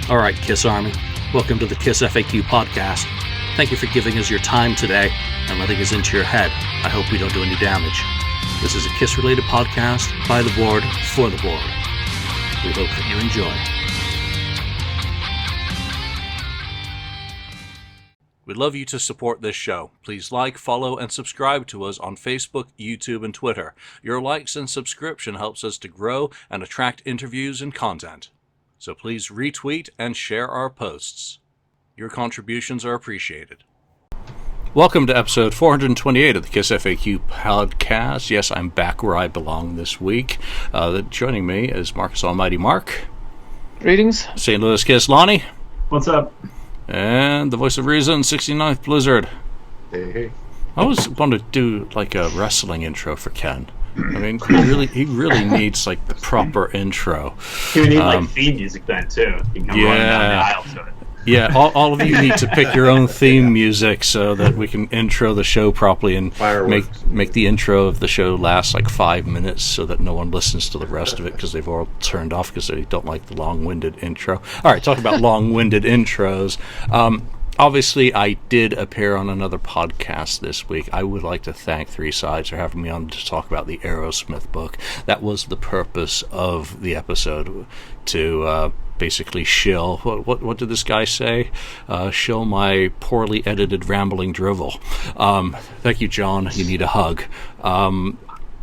All right, Kiss Army, welcome to the KissFAQ Podcast. Thank you for giving us your time today and letting us into your head. I hope we don't do any damage. This is a Kiss-related podcast by the board, for the board. We hope that you enjoy. We'd love you to support this show. Please like, follow, and subscribe to us on Facebook, YouTube, and Twitter. Your likes and subscription helps us to grow and attract interviews and content. So please retweet and share our posts. Your contributions are appreciated. Welcome to episode 428 of the KissFAQ Podcast. Yes, I'm back where I belong this week. Joining me is Marcus Almighty Mark. Greetings. St. Louis Kiss Lonnie. What's up? And the voice of reason, 69th Blizzard. Hey. I always want to do like a wrestling intro for Ken. I mean, he really needs like the proper intro. You would need like theme music then too. You can come running down the aisle to it. Yeah, all of you need to pick your own theme music so that we can intro the show properly and make the intro of the show last like 5 minutes so that no one listens to the rest of it because they've all turned off because they don't like the long-winded intro. All right, talk about long-winded intros. Obviously, I did appear on another podcast this week. I would like to thank Three Sides for having me on to talk about the Aerosmith book. That was the purpose of the episode, to basically shill. What did this guy say? Shill my poorly edited rambling drivel. Thank you, John. You need a hug.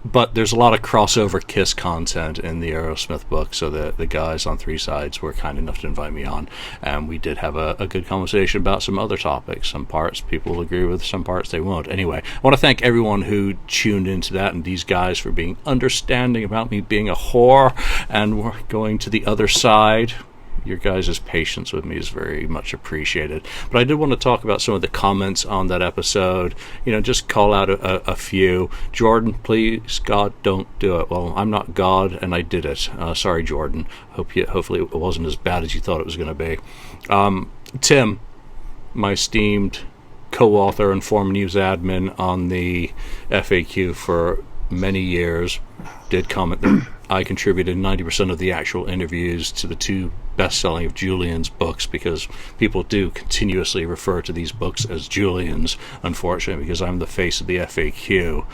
But there's a lot of crossover Kiss content in the Aerosmith book, so the guys on Three Sides were kind enough to invite me on, and we did have a good conversation about some other topics. Some parts people will agree with, some parts they won't. Anyway, I want to thank everyone who tuned into that, and these guys for being understanding about me being a whore and going to the other side. Your guys' patience with me is very much appreciated. But I did want to talk about some of the comments on that episode. Just call out a few. Jordan, please, God, don't do it. Well, I'm not God, and I did it. Sorry, Jordan. Hopefully it wasn't as bad as you thought it was going to be. Tim, my esteemed co-author and former news admin on the FAQ for many years, did comment that I contributed 90% of the actual interviews to the two best-selling of Julian's books, because people do continuously refer to these books as Julian's, unfortunately, because I'm the face of the FAQ.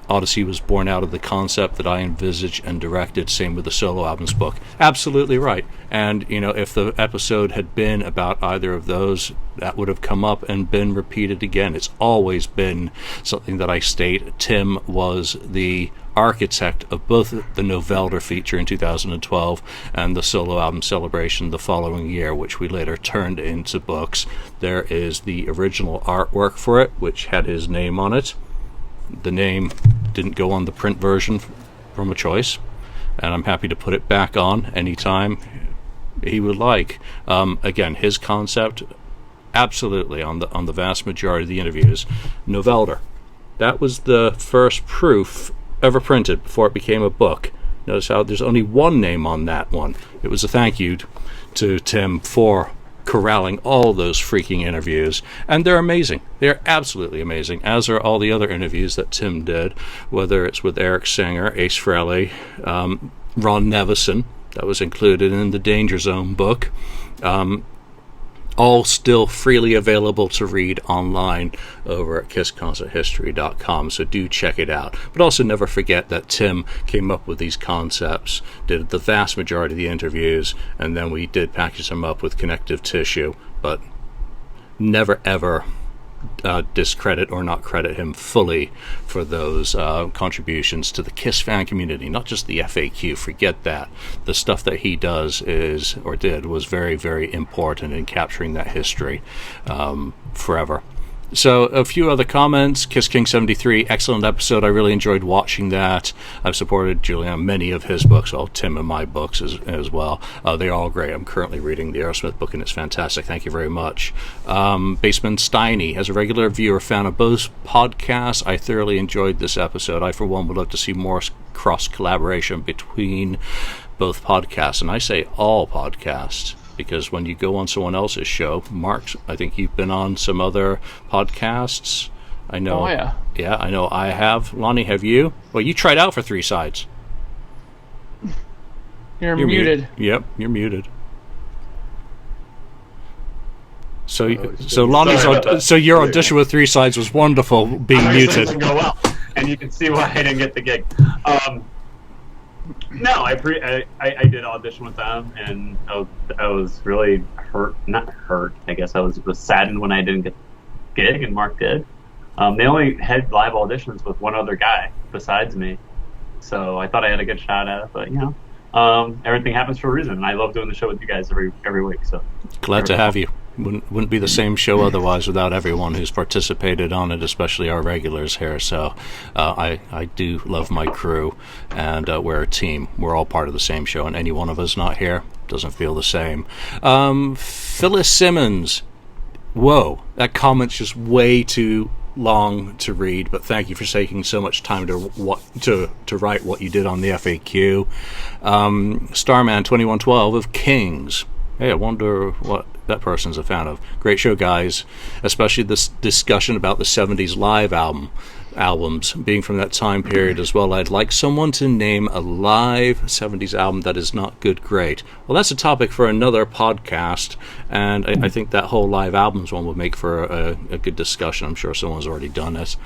Odyssey was born out of the concept that I envisaged and directed, same with the solo albums book. Absolutely right. And, if the episode had been about either of those, that would have come up and been repeated again. It's always been something that I state. Tim was the architect of both the Novelda feature in 2012 and the solo album Celebration the following year, which we later turned into books. There is the original artwork for it, which had his name on it. The name didn't go on the print version from a choice, and I'm happy to put it back on anytime he would like. Again, his concept, absolutely, on the vast majority of the interviews. Novelda, that was the first proof ever printed before it became a book. Notice how there's only one name on that one. It was a thank you to Tim for corralling all those freaking interviews, and they're amazing. They're absolutely amazing, as are all the other interviews that Tim did, whether it's with Eric Singer, Ace Frehley, Ron Nevison, that was included in the Danger Zone book, all still freely available to read online over at KissConcertHistory.com, so do check it out. But also never forget that Tim came up with these concepts, did the vast majority of the interviews, and then we did package them up with connective tissue, but never ever discredit or not credit him fully for those contributions to the Kiss fan community, not just the FAQ. Forget that. The stuff that he does was very, very important in capturing that history forever. So a few other comments. Kiss King 73, excellent episode. I really enjoyed watching that. I've supported Julian on many of his books, all Tim and my books as well. They're all great. I'm currently reading the Aerosmith book, and it's fantastic. Thank you very much. Baseman Steiny, as a regular viewer, fan of both podcasts, I thoroughly enjoyed this episode. I, for one, would love to see more cross-collaboration between both podcasts, and I say all podcasts, because when you go on someone else's show, Mark, I think you've been on some other podcasts. I know. Oh, yeah. Yeah, I know I have. Lonnie, have you? Well, you tried out for Three Sides. You're muted. Yep, you're muted. So Lonnie's so your audition with 3 Sides was wonderful, being muted. Didn't go well, and you can see why I didn't get the gig. No, I did audition with them, and I was really not hurt. I guess I was saddened when I didn't get the gig, and Mark did. They only had live auditions with one other guy besides me, so I thought I had a good shot at it. But everything happens for a reason, and I love doing the show with you guys every week. So glad to have you. Wouldn't be the same show otherwise without everyone who's participated on it, especially our regulars here. So I do love my crew, and we're a team. We're all part of the same show, and any one of us not here doesn't feel the same. Phyllis Simmons. Whoa, that comment's just way too long to read, but thank you for taking so much time to write what you did on the FAQ. Starman 2112 of Kings. Hey, I wonder what that person's a fan of. Great show, guys. Especially this discussion about the 70s live albums being from that time period as well. I'd like someone to name a live 70s album that is not good great. Well, that's a topic for another podcast, and I think that whole live albums one would make for a good discussion. I'm sure someone's already done this.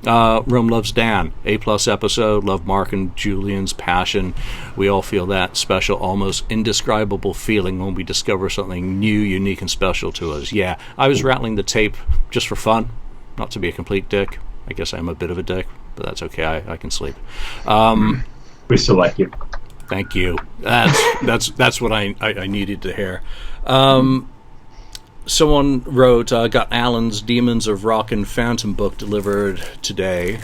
Rome Loves Dan, A+ episode. Love Mark and Julian's passion. We all feel that special, almost indescribable feeling when we discover something new, unique, and special to us. Yeah, I was rattling the tape just for fun, not to be a complete dick. I guess I'm a bit of a dick, but that's okay. I can sleep. We still like you. Thank you. That's what I needed to hear. Someone wrote, got Alan's Demons of Rock and Phantom book delivered today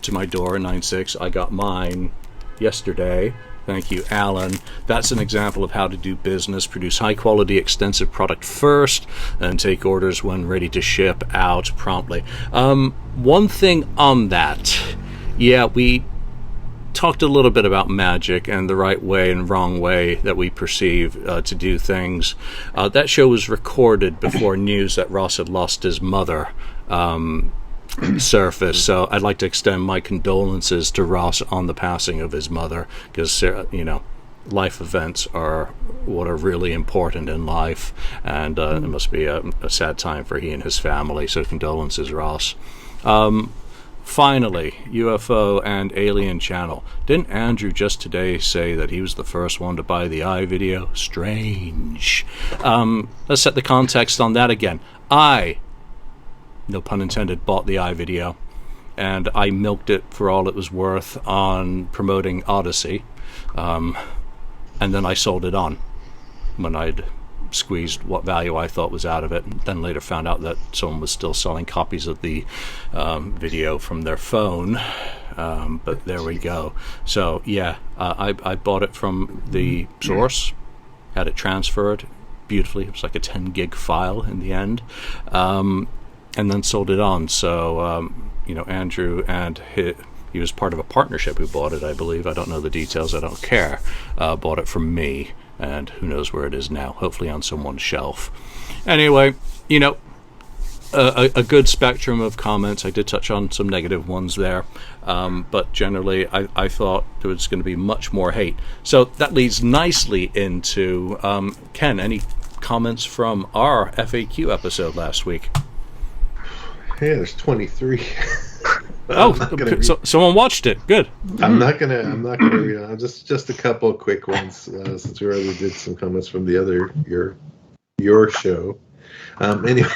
to my door, 9/6. I got mine yesterday. Thank you, Alan. That's an example of how to do business. Produce high-quality, extensive product first, and take orders when ready to ship out promptly. One thing on that. Yeah, we talked a little bit about magic and the right way and wrong way that we perceive to do things. That show was recorded before news that Ross had lost his mother surfaced. So I'd like to extend my condolences to Ross on the passing of his mother, because life events are what are really important in life, and it must be a sad time for he and his family. So condolences, Ross. Finally, UFO and Alien Channel. Didn't Andrew just today say that he was the first one to buy the iVideo? Strange. Let's set the context on that again. I, no pun intended, bought the iVideo, and I milked it for all it was worth on promoting Odyssey, and then I sold it on when I'd squeezed what value I thought was out of it, and then later found out that someone was still selling copies of the video from their phone, but there we go. So yeah, I bought it from the source, had it transferred beautifully. It was like a 10 gig file in the end, and then sold it on. So Andrew and he was part of a partnership who bought it, I believe. I don't know the details, I don't care. Bought it from me, and who knows where it is now, hopefully on someone's shelf. Anyway, a good spectrum of comments. I did touch on some negative ones there, but generally I thought there was going to be much more hate. So that leads nicely into, Ken, any comments from our FAQ episode last week? Yeah, there's 23. So someone watched it. Good. I'm not gonna read it. Just a couple of quick ones, since we already did some comments from the other your show. Anyway,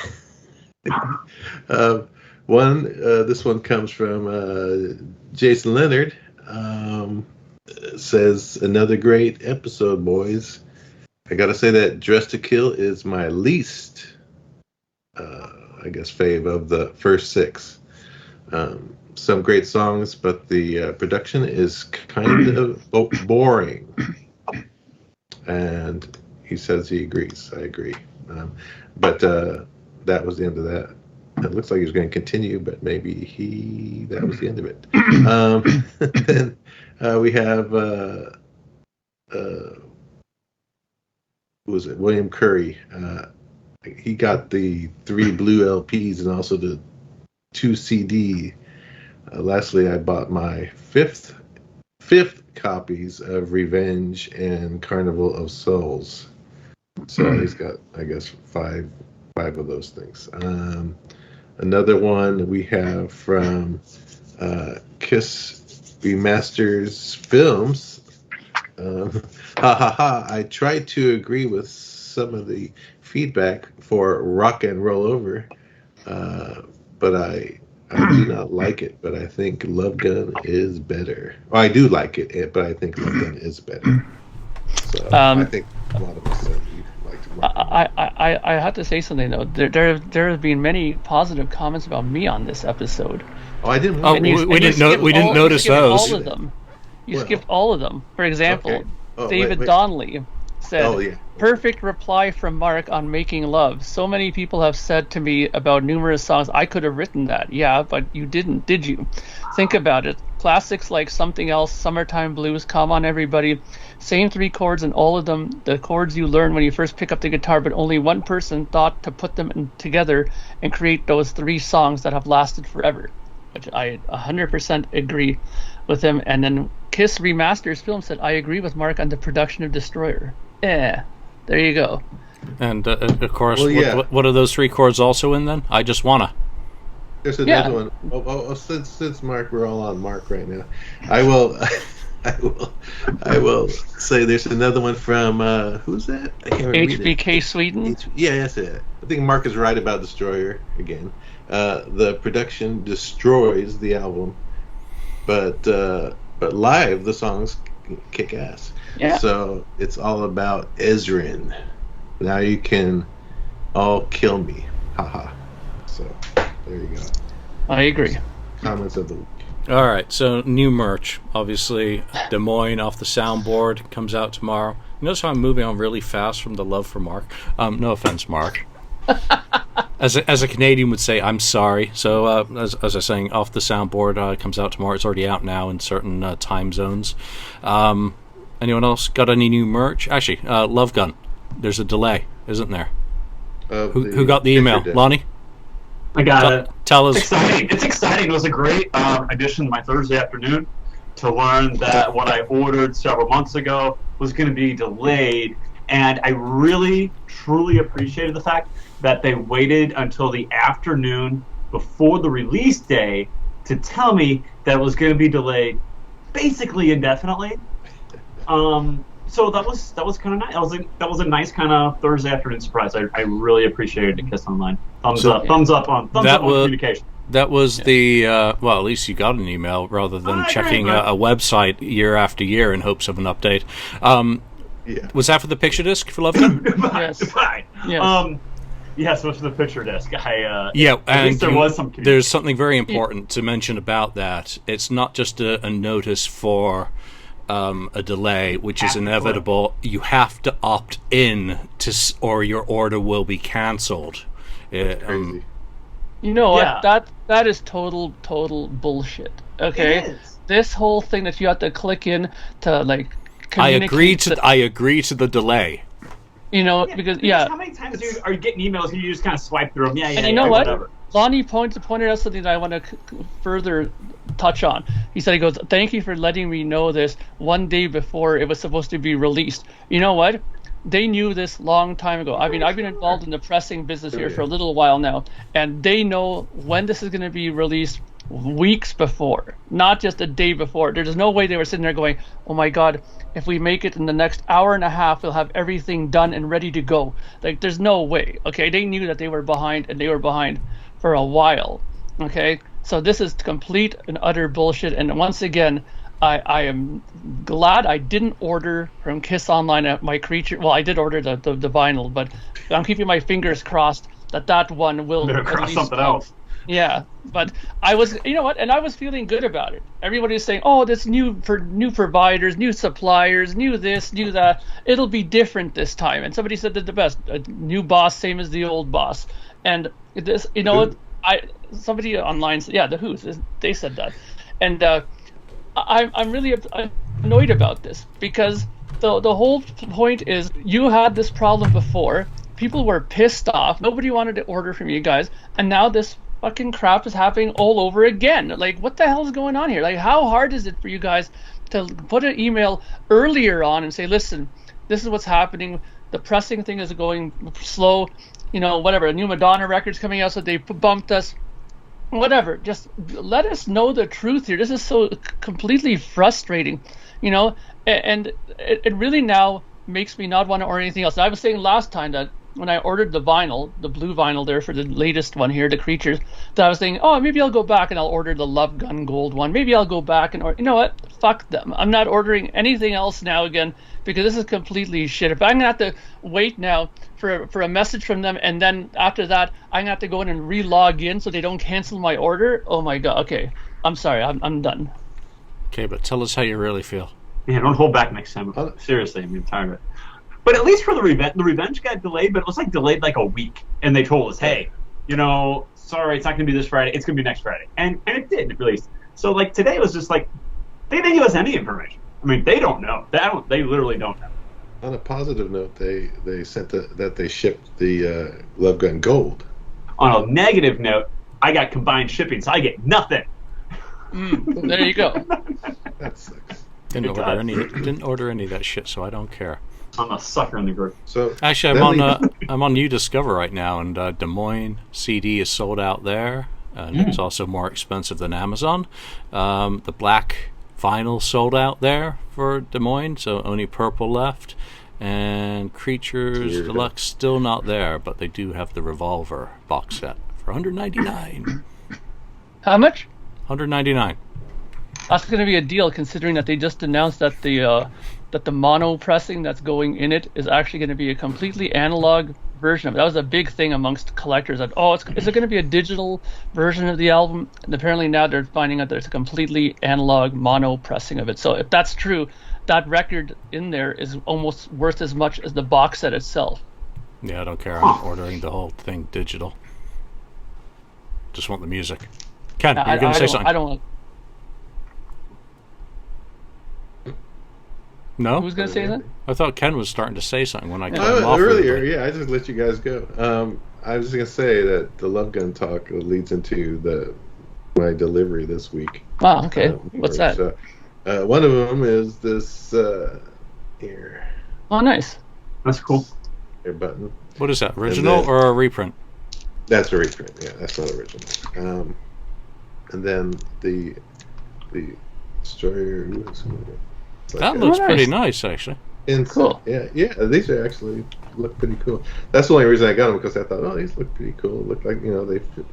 this one comes from Jason Leonard. Says, another great episode, boys. I gotta say that Dress to Kill is my least, fave of the first 6. Some great songs, but the production is kind of boring. And he says he agrees. I agree. But that was the end of that. It looks like he was going to continue, but maybe that was the end of it. Then we have who was it? William Curry. He got the 3 blue LPs and also the 2 CD. Lastly, I bought my fifth copies of Revenge and Carnival of Souls. So he's got, I guess, 5 5 of those things. Another one we have from Kiss Remasters Films. I tried to agree with some of the feedback for Rock and Roll Over, but I do not like it. But I think Love Gun is better. Oh, I do like it, but I think Love Gun is better. So I think a lot of us said we liked Rock and Roll. I have to say something though. There have been many positive comments about me on this episode. Oh, I didn't. We didn't notice those. All of them. You skipped all of them. For example, David wait. Donnelly said, "Perfect reply from Mark on Making Love. So many people have said to me about numerous songs, I could have written that. Yeah, but you didn't, did you? Think about it. Classics like Something Else, Summertime Blues, Come On Everybody, same 3 chords and all of them, the chords you learn when you first pick up the guitar, but only one person thought to put them together and create those 3 songs that have lasted forever." Which I 100% agree with him. And then Kiss Remasters Film said, "I agree with Mark on the production of Destroyer." Yeah, there you go. And of course, what are those 3 chords also in then? I Just Wanna. There's another one. Since Mark, we're all on Mark right now. I will say there's another one from who's that? I can't remember. HBK Sweden. Yeah, that's it. I think Mark is right about Destroyer again. The production destroys the album, but live the songs kick ass. Yeah. So it's all about Ezrin. Now you can all kill me, haha. So there you go. I agree. Comments of the week. All right, so new merch. Obviously, Des Moines off the soundboard comes out tomorrow. You notice how I'm moving on really fast from the love for Mark? No offense, Mark. As a Canadian would say, I'm sorry. So, as I was saying, off the soundboard comes out tomorrow. It's already out now in certain time zones. Anyone else got any new merch? Actually, Love Gun. There's a delay, isn't there? Who got the email? Lonnie? I got it. Tell us. It's exciting. It was a great addition to my Thursday afternoon to learn that what I ordered several months ago was going to be delayed. And I really, truly appreciated the fact that they waited until the afternoon before the release day to tell me that it was going to be delayed basically indefinitely. So that was kind of nice. That was a nice kind of Thursday afternoon surprise. I really appreciated it. Kiss Online. Thumbs up on communication. That was the well, at least you got an email rather than checking a website year after year in hopes of an update. Yeah. Was that for the picture disc for Love Gun? Yes. Yes. Yes, it was for the picture disc. And there was some communication. There's something very important to mention about that. It's not just a notice for a delay, which is inevitable. You have to opt in or your order will be cancelled. Crazy. You know what? That is total bullshit. Okay, It is. This whole thing that you have to click in to like. I agree to the delay. You know, because how many times are you getting emails and you just kind of swipe through them? And you know what? Whatever. Lonnie pointed out something that I want to further touch on. He goes, "Thank you for letting me know this one day before it was supposed to be released." You know what? They knew this long time ago. I mean, I've been involved in the pressing business here for a little while now, and they know when this is going to be released weeks before, not just a day before. There's no way they were sitting there going, "Oh my God, if we make it in the next hour and a half, we'll have everything done and ready to go." Like, there's no way. Okay, they knew that they were behind, and they were behind for a while. Okay, so this is complete and utter bullshit. And once again, I am glad I didn't order from Kiss Online at my creature. Well, I did order the vinyl, but I'm keeping my fingers crossed that one will Better at cross least something come. else. Yeah, but I was, you know what, and I was feeling good about it. Everybody's saying, "Oh, this new providers, new suppliers, new this, new that. It'll be different this time." And somebody said that the best, a new boss, same as the old boss. And this, you know, somebody online said, the Who's, they said that, and I'm really annoyed about this because the whole point is you had this problem before. People were pissed off. Nobody wanted to order from you guys, and now this fucking crap is happening all over again. Like, what the hell is going on here? Like, how hard is it for you guys to put an email earlier on and say, "Listen, this is what's happening. The pressing thing is going slow. whatever, a new Madonna record's coming out, so they bumped us. Whatever, just let us know the truth here. This is so completely frustrating, and it really now makes me not want to order anything else. I was saying last time that when I ordered the vinyl, the blue vinyl there for the latest one here, the Creatures, that I was thinking, oh, maybe I'll go back and I'll order the Love Gun Gold one. Maybe I'll go back and order. You know what? Fuck them. I'm not ordering anything else now again, because this is completely shit. If I'm going to have to wait now for a message from them, and then after that, I'm going to have to go in and re-log in so they don't cancel my order, oh my God. Okay. I'm sorry. I'm done. Okay, but tell us how you really feel. Yeah, don't hold back next time. Seriously, I'm tired of it. But at least for the Revenge got delayed, but it was delayed a week. And they told us, hey, sorry, it's not going to be this Friday. It's going to be next Friday. And it did. It released. So, today was just they didn't give us any information. I mean, they don't know. They literally don't know. On a positive note, they sent that they shipped the Love Gun Gold. On a negative note, I got combined shipping, so I get nothing. There you go. That sucks. Didn't order any of that shit, so I don't care. I'm a sucker in the group. So actually, I'm on New Discover right now, and Des Moines CD is sold out there, and it's also more expensive than Amazon. The black vinyl sold out there for Des Moines, so only purple left, and Creatures Deluxe still not there, but they do have the Revolver box set for $199. How much? $199. That's going to be a deal, considering that they just announced that the mono pressing that's going in it is actually going to be a completely analog version of it. That was a big thing amongst collectors, that, is it going to be a digital version of the album? And apparently now they're finding out that it's a completely analog mono pressing of it. So if that's true, that record in there is almost worth as much as the box set itself. Yeah, I don't care. I'm ordering the whole thing digital. Just want the music. Ken, you're going to say something? I don't want. No? Who's going to say that? I thought Ken was starting to say something when I cut him off. Earlier, yeah, I just let you guys go. I was going to say that the Love Gun talk leads into my delivery this week. Wow, okay. What's that? So, one of them is this here. Oh, nice. That's cool. Here button. What is that, original or a reprint? That's a reprint, yeah, that's not original. And then the Destroyer... That looks pretty nice, actually. Cool. Yeah, these are actually look pretty cool. That's the only reason I got them, because I thought, these look pretty cool. Look like they fit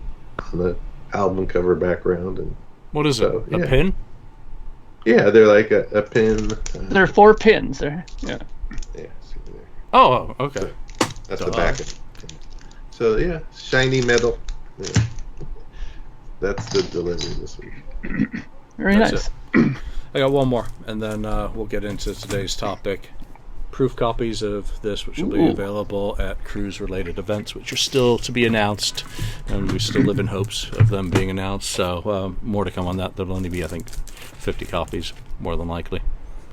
on the album cover background. And what is it? A pin? Yeah, they're like a pin. There are 4 pins there. Yeah. Yeah. See there. Oh, okay. So that's the back. So yeah, shiny metal. Yeah. That's the delivery this week. Very nice. I got one more, and then we'll get into today's topic. Proof copies of this, which will be available at cruise-related events, which are still to be announced, and we still live in hopes of them being announced. So more to come on that. There'll only be, I think, 50 copies, more than likely.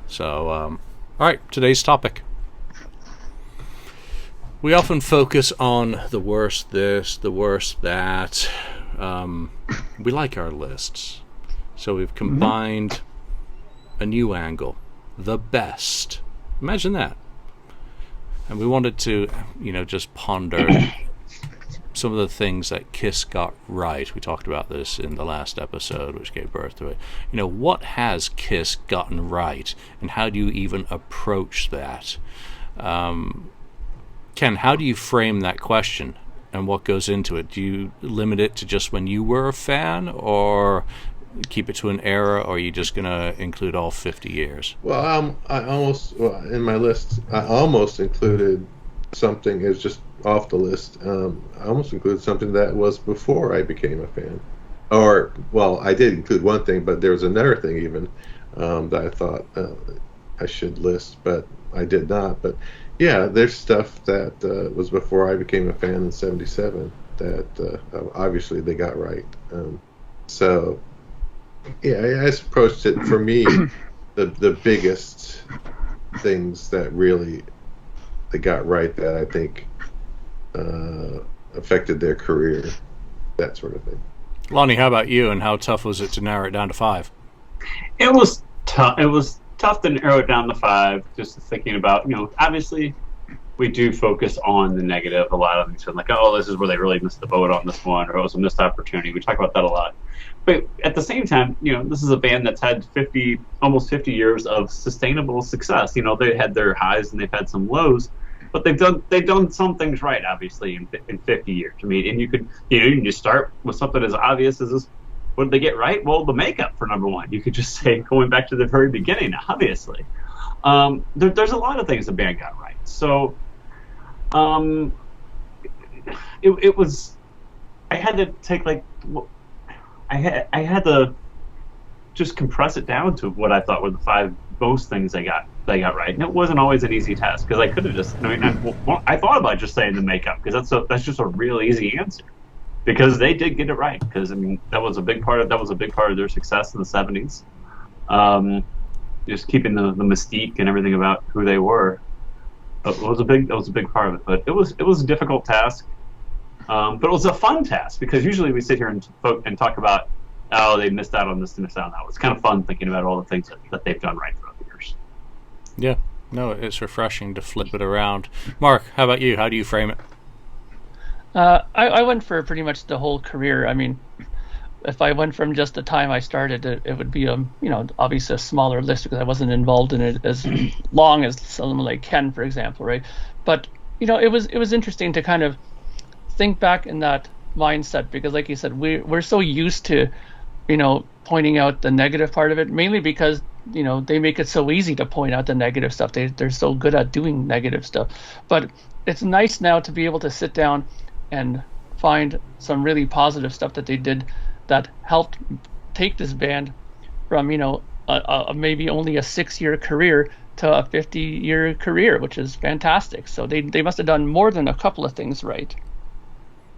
So, all right, today's topic. We often focus on the worst this, the worst that. We like our lists. So we've combined a new angle, the best. Imagine that. And we wanted to, just ponder some of the things that Kiss got right. We talked about this in the last episode, which gave birth to it. What has Kiss gotten right, and how do you even approach that? Ken, how do you frame that question, and what goes into it? Do you limit it to just when you were a fan, or keep it to an era, or are you just going to include all 50 years? Well, in my list, I almost included something. It was just off the list. I almost included something that was before I became a fan. I did include one thing, but there was another thing even that I thought I should list, but I did not. But yeah, there's stuff that was before I became a fan in '77 that obviously they got right. So yeah, I approached it, for me, the biggest things that really they got right that I think affected their career, that sort of thing. Lonnie, how about you, and how tough was it to narrow it down to 5? It was tough. It was tough to narrow it down to 5, just thinking about, obviously we do focus on the negative a lot of things. Like, oh, this is where they really missed the boat on this one, or it was a missed opportunity. We talk about that a lot. But at the same time, this is a band that's had almost 50 years of sustainable success. They had their highs and they've had some lows, but they've done some things right, obviously, in 50 years. I mean, and you can just start with something as obvious as this. What did they get right? Well, the makeup, for number one. You could just say, going back to the very beginning, obviously. There's a lot of things the band got right. So it was, I had to take I had to just compress it down to what I thought were the 5 most things they got right. And it wasn't always an easy task, because I could have just, I thought about just saying the makeup, because that's just a real easy answer. Because they did get it right. Because that was a big part of their success in the 70s. Just keeping the mystique and everything about who they were. It was a big part of it. But it was a difficult task. But it was a fun task, because usually we sit here and talk about, oh, they missed out on this, they missed out on that. It's kind of fun thinking about all the things that they've done right throughout the years. Yeah, no, it's refreshing to flip it around. Mark, how about you? How do you frame it? I went for pretty much the whole career. I mean, if I went from just the time I started, it would be obviously a smaller list, because I wasn't involved in it as long as someone like Ken, for example, right? But it was interesting to kind of think back in that mindset, because, like you said, we're so used to pointing out the negative part of it, mainly because they make it so easy to point out the negative stuff. They're so good at doing negative stuff. But it's nice now to be able to sit down and find some really positive stuff that they did that helped take this band from maybe only a 6-year career to a 50-year career, which is fantastic. So they must have done more than a couple of things right.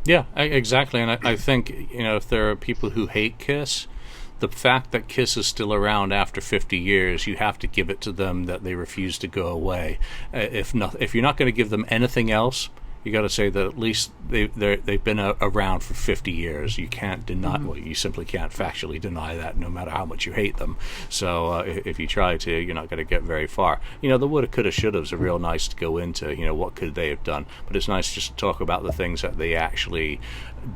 Yeah, exactly. And I think if there are people who hate Kiss, the fact that Kiss is still around after 50 years, you have to give it to them that they refuse to go away. If you're not going to give them anything else, you got to say that at least they've been around for 50 years. You can't deny, well, you simply can't factually deny that, no matter how much you hate them. So if you try to, you're not going to get very far. The woulda, coulda, shouldas are real nice to go into. What could they have done? But it's nice just to talk about the things that they actually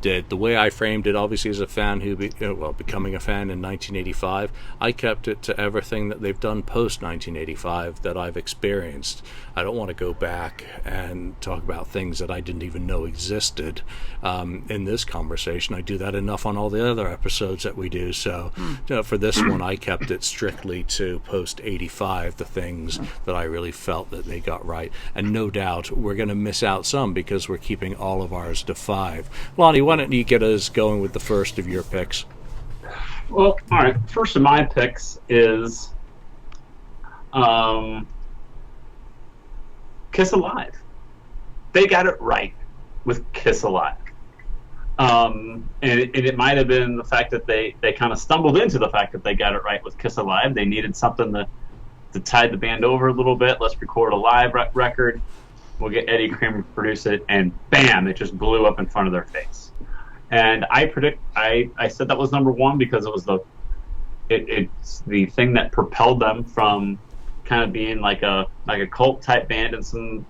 did. The way I framed it, obviously, as a fan becoming a fan in 1985, I kept it to everything that they've done post 1985 that I've experienced. I don't want to go back and talk about things that I didn't even know existed in this conversation. I do that enough on all the other episodes that we do. So for this one, I kept it strictly to post 85, the things that I really felt that they got right. And no doubt we're going to miss out some, because we're keeping all of ours to 5. Lonnie, why don't you get us going with the first of your picks? Well, all right. First of my picks is Kiss Alive. They got it right with Kiss Alive. And it might have been the fact that they kind of stumbled into the fact that they got it right with Kiss Alive. They needed something to tide the band over a little bit. Let's record a live record. We'll get Eddie Kramer to produce it, and bam, it just blew up in front of their face. And I said that was number 1 because it was it's the thing that propelled them from kind of being like a cult type band in some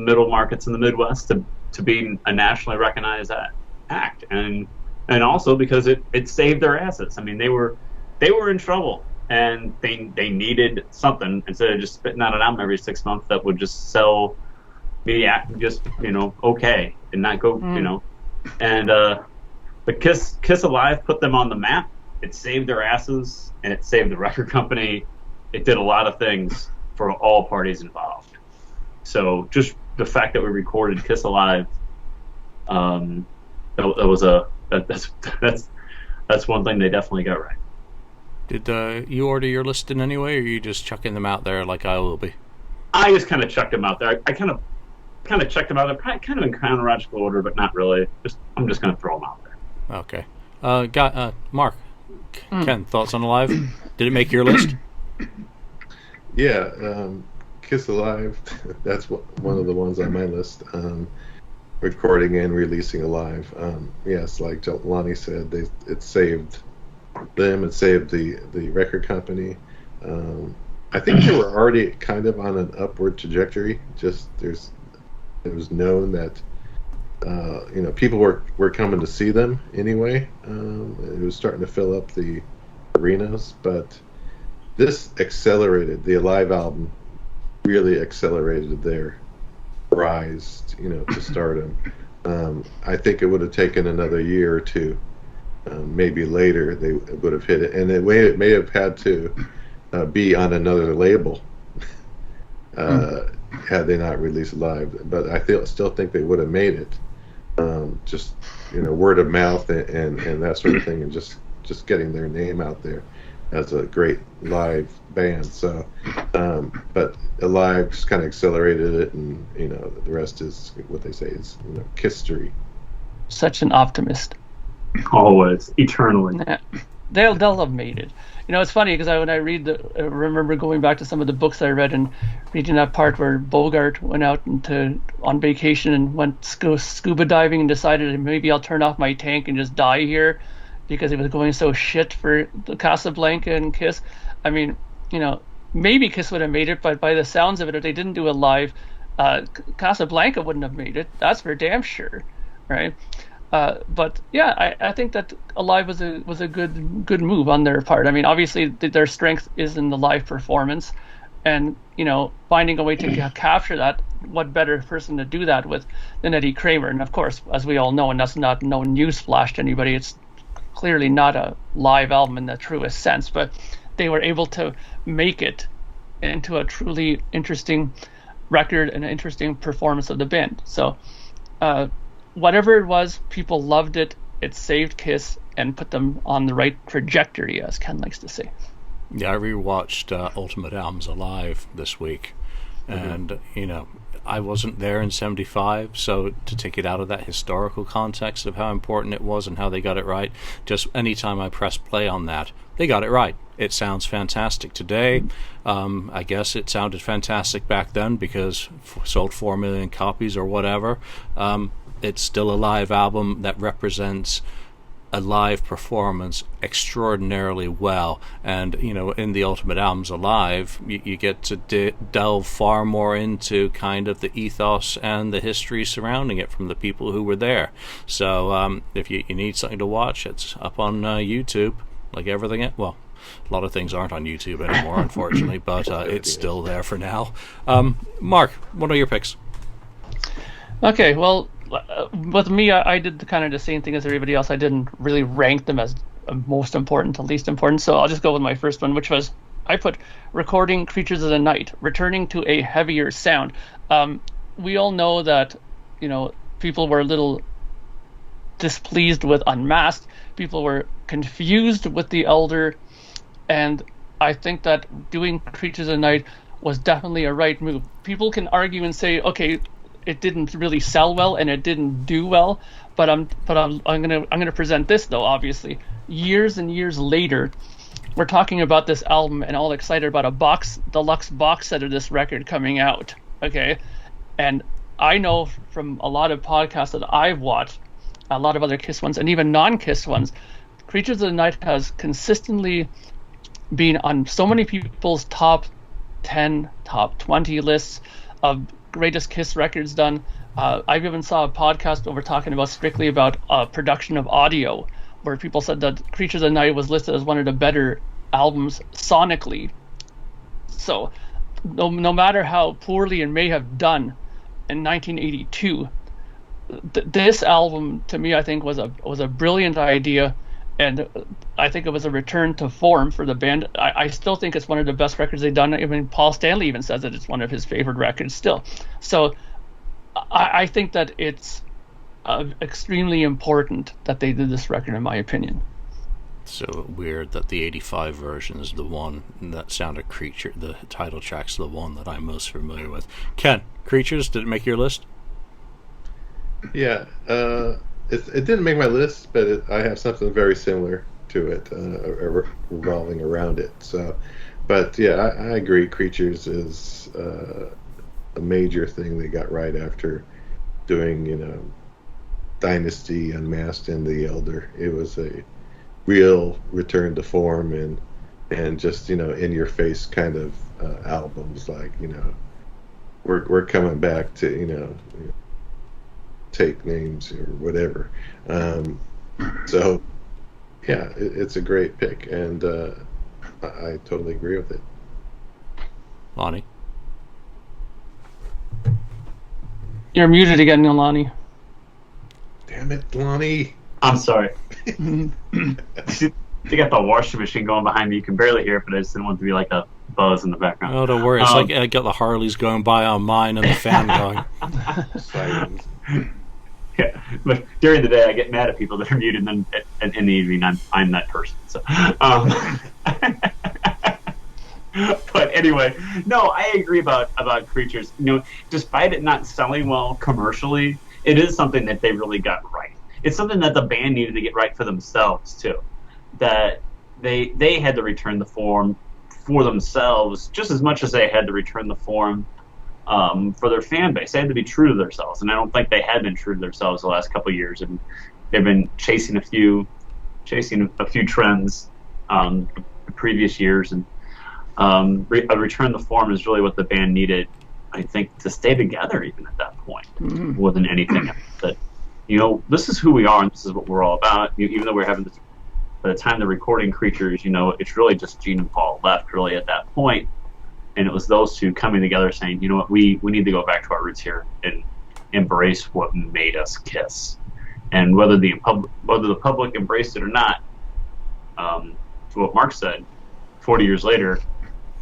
middle markets in the Midwest to being a nationally recognized act, and also because it saved their asses. I mean, they were in trouble, and they needed something instead of just spitting out an album every 6 months that would just sell. Just okay, and not go and but Kiss Alive put them on the map. It saved their asses, and it saved the record company. It did a lot of things for all parties involved. So just the fact that we recorded Kiss Alive, that's one thing they definitely got right. Did you order your list in any way, or are you just chucking them out there like I will be? I just kind of chucked them out there. I kind of checked them out there, kind of in chronological order, but not really. I'm just going to throw them out there. Okay. Mark, Ken, thoughts on Alive? Did it make your list? Yeah, Kiss Alive, that's one of the ones on my list. Recording and releasing Alive. Yes, like Lonnie said, it saved them, it saved the record company. I think they were already kind of on an upward trajectory. Just there's It was known that people were coming to see them anyway. It was starting to fill up the arenas, but this accelerated the Alive album. Really accelerated their rise, to stardom. I think it would have taken another year or two. Maybe later they would have hit it, and it may have had to be on another label had they not released Live. But I still think they would have made it. Just word of mouth and that sort of thing, and just getting their name out there as a great live band. So, but Alive just kind of accelerated it, and the rest is what they say is history. Such an optimist. Always, eternally. Yeah. They'll have made it. It's funny because when I remember going back to some of the books I read and reading that part where Bogart went out on vacation and went scuba diving and decided maybe I'll turn off my tank and just die here because it was going so shit for the Casablanca and Kiss. I mean, maybe Kiss would have made it, but by the sounds of it, if they didn't do it live, Casablanca wouldn't have made it. That's for damn sure, right? But yeah, I think that Alive was a good move on their part. I mean, obviously their strength is in the live performance, and finding a way to capture that. What better person to do that with than Eddie Kramer? And of course, as we all know, and that's not no news flash to anybody, it's clearly not a live album in the truest sense. But they were able to make it into a truly interesting record and an interesting performance of the band. So. Whatever it was, people loved it. It saved Kiss and put them on the right trajectory, as Ken likes to say. Yeah, I rewatched Ultimate Albums Alive this week, and I wasn't there in '75, so to take it out of that historical context of how important it was and how they got it right, just anytime I press play on that, they got it right. It sounds fantastic today. I guess it sounded fantastic back then because sold 4 million copies or whatever. It's still a live album that represents a live performance extraordinarily well. And, in the Ultimate Albums Alive, you get to delve far more into kind of the ethos and the history surrounding it from the people who were there. So if you need something to watch, it's up on YouTube, like everything. Well, a lot of things aren't on YouTube anymore, unfortunately, but it's still there for now. Mark, what are your picks? Okay, well, with me, I did the same thing as everybody else. I didn't really rank them as most important to least important, so I'll just go with my first one, which was I put Recording Creatures of the Night, returning to a heavier sound. We all know that, people were a little displeased with Unmasked. People were confused with The Elder, and I think that doing Creatures of the Night was definitely a right move. People can argue and say, okay, it didn't really sell well and it didn't do well, but I'm gonna present this though. Obviously, years and years later, we're talking about this album and all excited about a deluxe box set of this record coming out. Okay, and I know from a lot of podcasts that I've watched, a lot of other Kiss ones and even non-Kiss ones, Creatures of the Night has consistently been on so many people's top 10, top 20 lists of greatest Kiss records done. I even saw a podcast where we're talking about strictly about production of audio, where people said that Creatures of the Night was listed as one of the better albums sonically. So no matter how poorly it may have done in 1982, this album to me I think was a brilliant idea, and I think it was a return to form for the band. I still think it's one of the best records they've done. I mean, Paul Stanley even says that it's one of his favorite records still. So I think that it's extremely important that they did this record, in my opinion. So weird that the 85 version is the one that sounded Creature. The title track's the one that I'm most familiar with. Ken, Creatures, did it make your list? Yeah, it didn't make my list, but I have something very similar to it, revolving around it. So, but yeah, I agree. Creatures is a major thing they got right after doing, Dynasty, Unmasked, and The Elder. It was a real return to form and just in your face kind of albums like we're coming back to take names or whatever. So yeah, it's a great pick, and I totally agree with it. Lonnie, you're muted again, Lonnie. Damn it, Lonnie. I'm sorry. You got the washing machine going behind me. You can barely hear it, but I just didn't want it to be like a buzz in the background. Oh, don't worry. It's like I got the Harleys going by on mine and the fan going. Silence. Yeah, but during the day I get mad at people that are muted, and then in the evening I'm that person. So, but anyway, no, I agree about Creatures. Despite it not selling well commercially, it is something that they really got right. It's something that the band needed to get right for themselves too. That they had to return the form for themselves just as much as they had to return the form for their fan base. They had to be true to themselves, and I don't think they had been true to themselves the last couple of years. And they've been chasing a few trends the previous years, and a return to form is really what the band needed, I think, to stay together even at that point, more than anything else. That this is who we are and this is what we're all about. Even though we're having this, by the time they're recording Creatures, it's really just Gene and Paul left really at that point. And it was those two coming together saying, you know what, we need to go back to our roots here and embrace what made us Kiss. And whether the public embraced it or not, to what Mark said, 40 years later,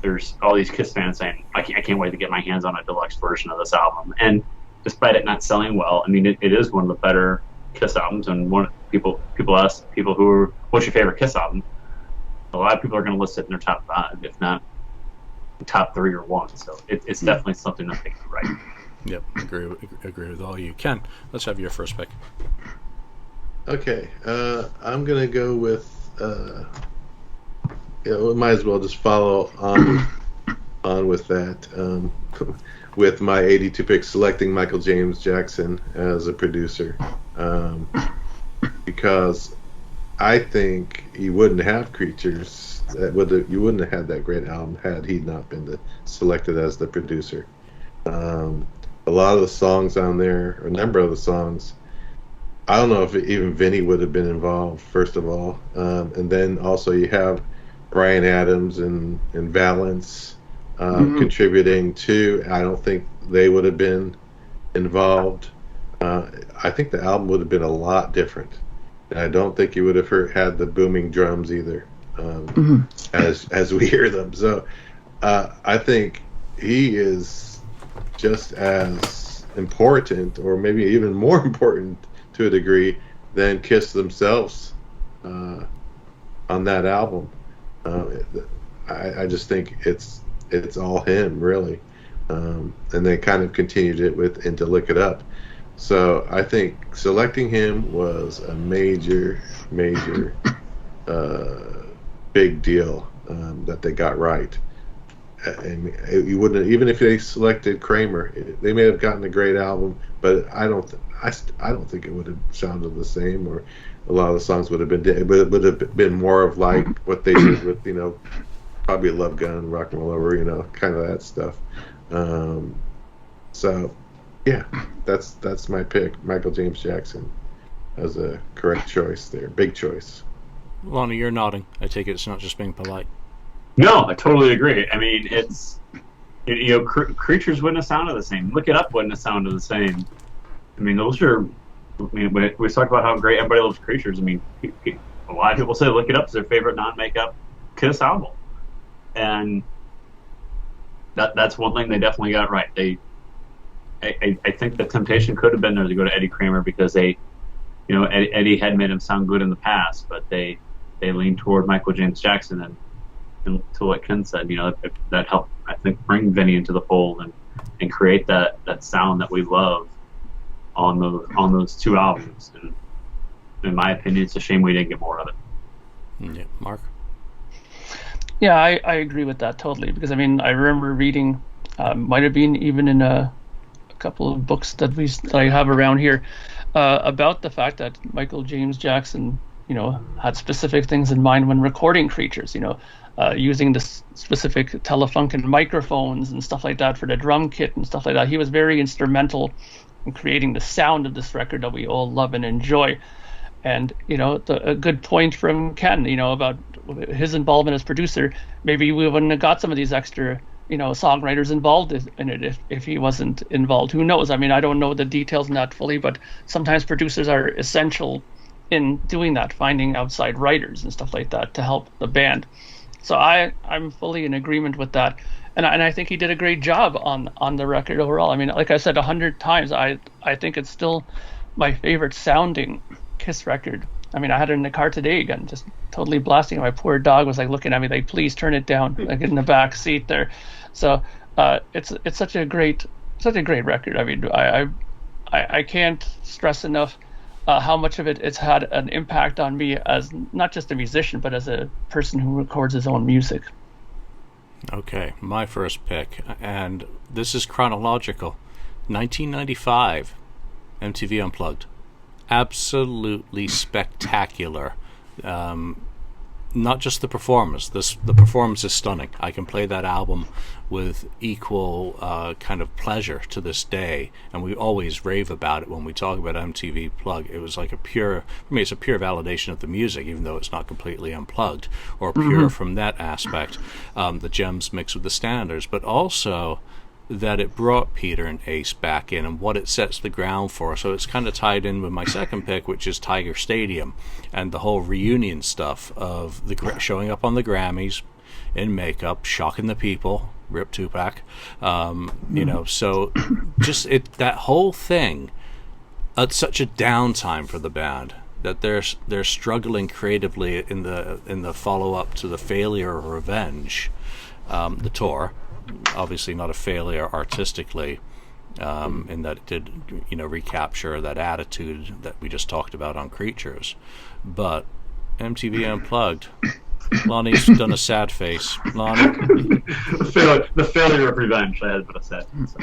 there's all these Kiss fans saying, I can't wait to get my hands on a deluxe version of this album. And despite it not selling well, I mean, it is one of the better Kiss albums. And people ask people what's your favorite Kiss album? A lot of people are going to list it in their top 5, if not top 3 or 1. So it's definitely something that they can write. Yep, agree with all you. Ken, let's have your first pick. Okay, I'm gonna go with. We might as well just follow on with that. With my 82 pick, selecting Michael James Jackson as a producer, because I think he wouldn't have Creatures. You wouldn't have had that great album had he not been selected as the producer. A lot of the songs on there, a number of the songs, I don't know if even Vinny would have been involved, first of all. And then also you have Bryan Adams and Valance contributing too. I don't think they would have been involved. I think the album would have been a lot different. And I don't think you would have had the booming drums either. As we hear them. So I think he is just as important, or maybe even more important to a degree, than Kiss themselves on that album. I just think it's all him, really. And they kind of continued it into Lick It Up. So I think selecting him was a major big deal that they got right. And you wouldn't, even if they selected Kramer, they may have gotten a great album, but I don't think it would have sounded the same, or a lot of the songs would have been, but it would have been more of like what they did with, probably Love Gun, Rock and Roll Over, kind of that stuff. So yeah, that's my pick, Michael James Jackson, as a correct choice there, big choice. Lonnie, you're nodding. I take it it's not just being polite. No, I totally agree. I mean, it's Creatures wouldn't have sounded the same. Look It Up wouldn't have sounded the same. I mean, those are. I mean, we talk about how great everybody loves Creatures. I mean, a lot of people say Look It Up is their favorite non-makeup Kiss album, and that's one thing they definitely got right. I think the temptation could have been there to go to Eddie Kramer because they. Eddie had made him sound good in the past, but they leaned toward Michael James Jackson, and to what Ken said, that helped, I think, bring Vinny into the fold and create that sound that we love on those 2 albums. And in my opinion, it's a shame we didn't get more of it. Yeah, Mark. Yeah, I agree with that totally, because I mean I remember reading, might have been even in a couple of books that I have around here. About the fact that Michael James Jackson, had specific things in mind when recording Creatures. using the specific Telefunken microphones and stuff like that for the drum kit and stuff like that. He was very instrumental in creating the sound of this record that we all love and enjoy. And, a good point from Ken, about his involvement as producer. Maybe we wouldn't have got some of these extra, songwriters involved in it if he wasn't involved. Who knows? I mean, I don't know the details in that fully, but sometimes producers are essential in doing that, finding outside writers and stuff like that to help the band. So I'm fully in agreement with that. And I think he did a great job on the record overall. I mean, like I said 100 times, I think it's still my favorite sounding Kiss record. I mean, I had it in the car today again, just totally blasting. My poor dog was like looking at me like, please turn it down, like in the back seat there. So it's such a great record. I mean, I can't stress enough how much of it's had an impact on me as not just a musician, but as a person who records his own music. Okay, my first pick, and this is chronological. 1995, MTV Unplugged. Absolutely spectacular. Not just the performance. The performance is stunning. I can play that album with equal kind of pleasure to this day, and we always rave about it when we talk about MTV Plug. It was like for me, it's a pure validation of the music, even though it's not completely unplugged or pure from that aspect. The gems mixed with the standards, but also that it brought Peter and Ace back in and what it sets the ground for. So it's kind of tied in with my second pick, which is Tiger Stadium and the whole reunion stuff of the showing up on the Grammys in makeup, shocking the people, rip Tupac. So just that whole thing, it's such a downtime for the band that they're struggling creatively in the follow-up to the failure of Revenge, the tour. Obviously not a failure artistically, in that it did, recapture that attitude that we just talked about on Creatures. But MTV Unplugged, Lonnie's done a sad face. Lonnie? The failure of Revenge, I had to put a sad face.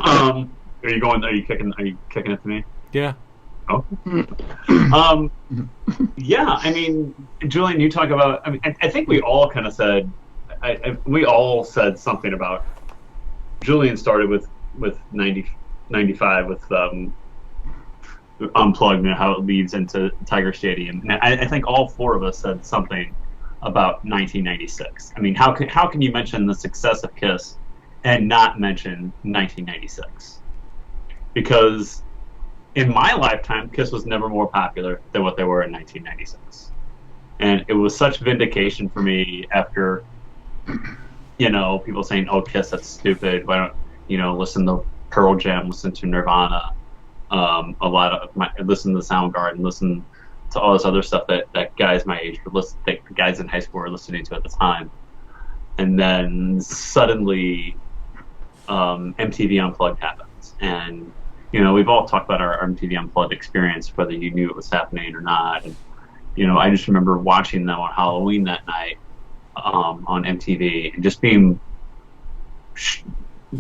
Are you kicking it to me? Yeah. Oh. Yeah, I mean, Julian, you talk about, I mean, I think we all kind of said, we all said something about, Julian started with 95 with Unplugged and how it leads into Tiger Stadium. And I think all four of us said something about 1996. I mean, how can you mention the success of Kiss and not mention 1996? Because in my lifetime, Kiss was never more popular than what they were in 1996. And it was such vindication for me after, people saying, oh, Kiss, that's stupid. Why don't, listen to Pearl Jam, listen to Nirvana, listen to Soundgarden, listen to all this other stuff that guys my age were listening, guys in high school were listening to at the time. And then suddenly, MTV Unplugged happens. And we've all talked about our MTV Unplugged experience, whether you knew it was happening or not. And, I just remember watching them on Halloween that night on MTV and just being...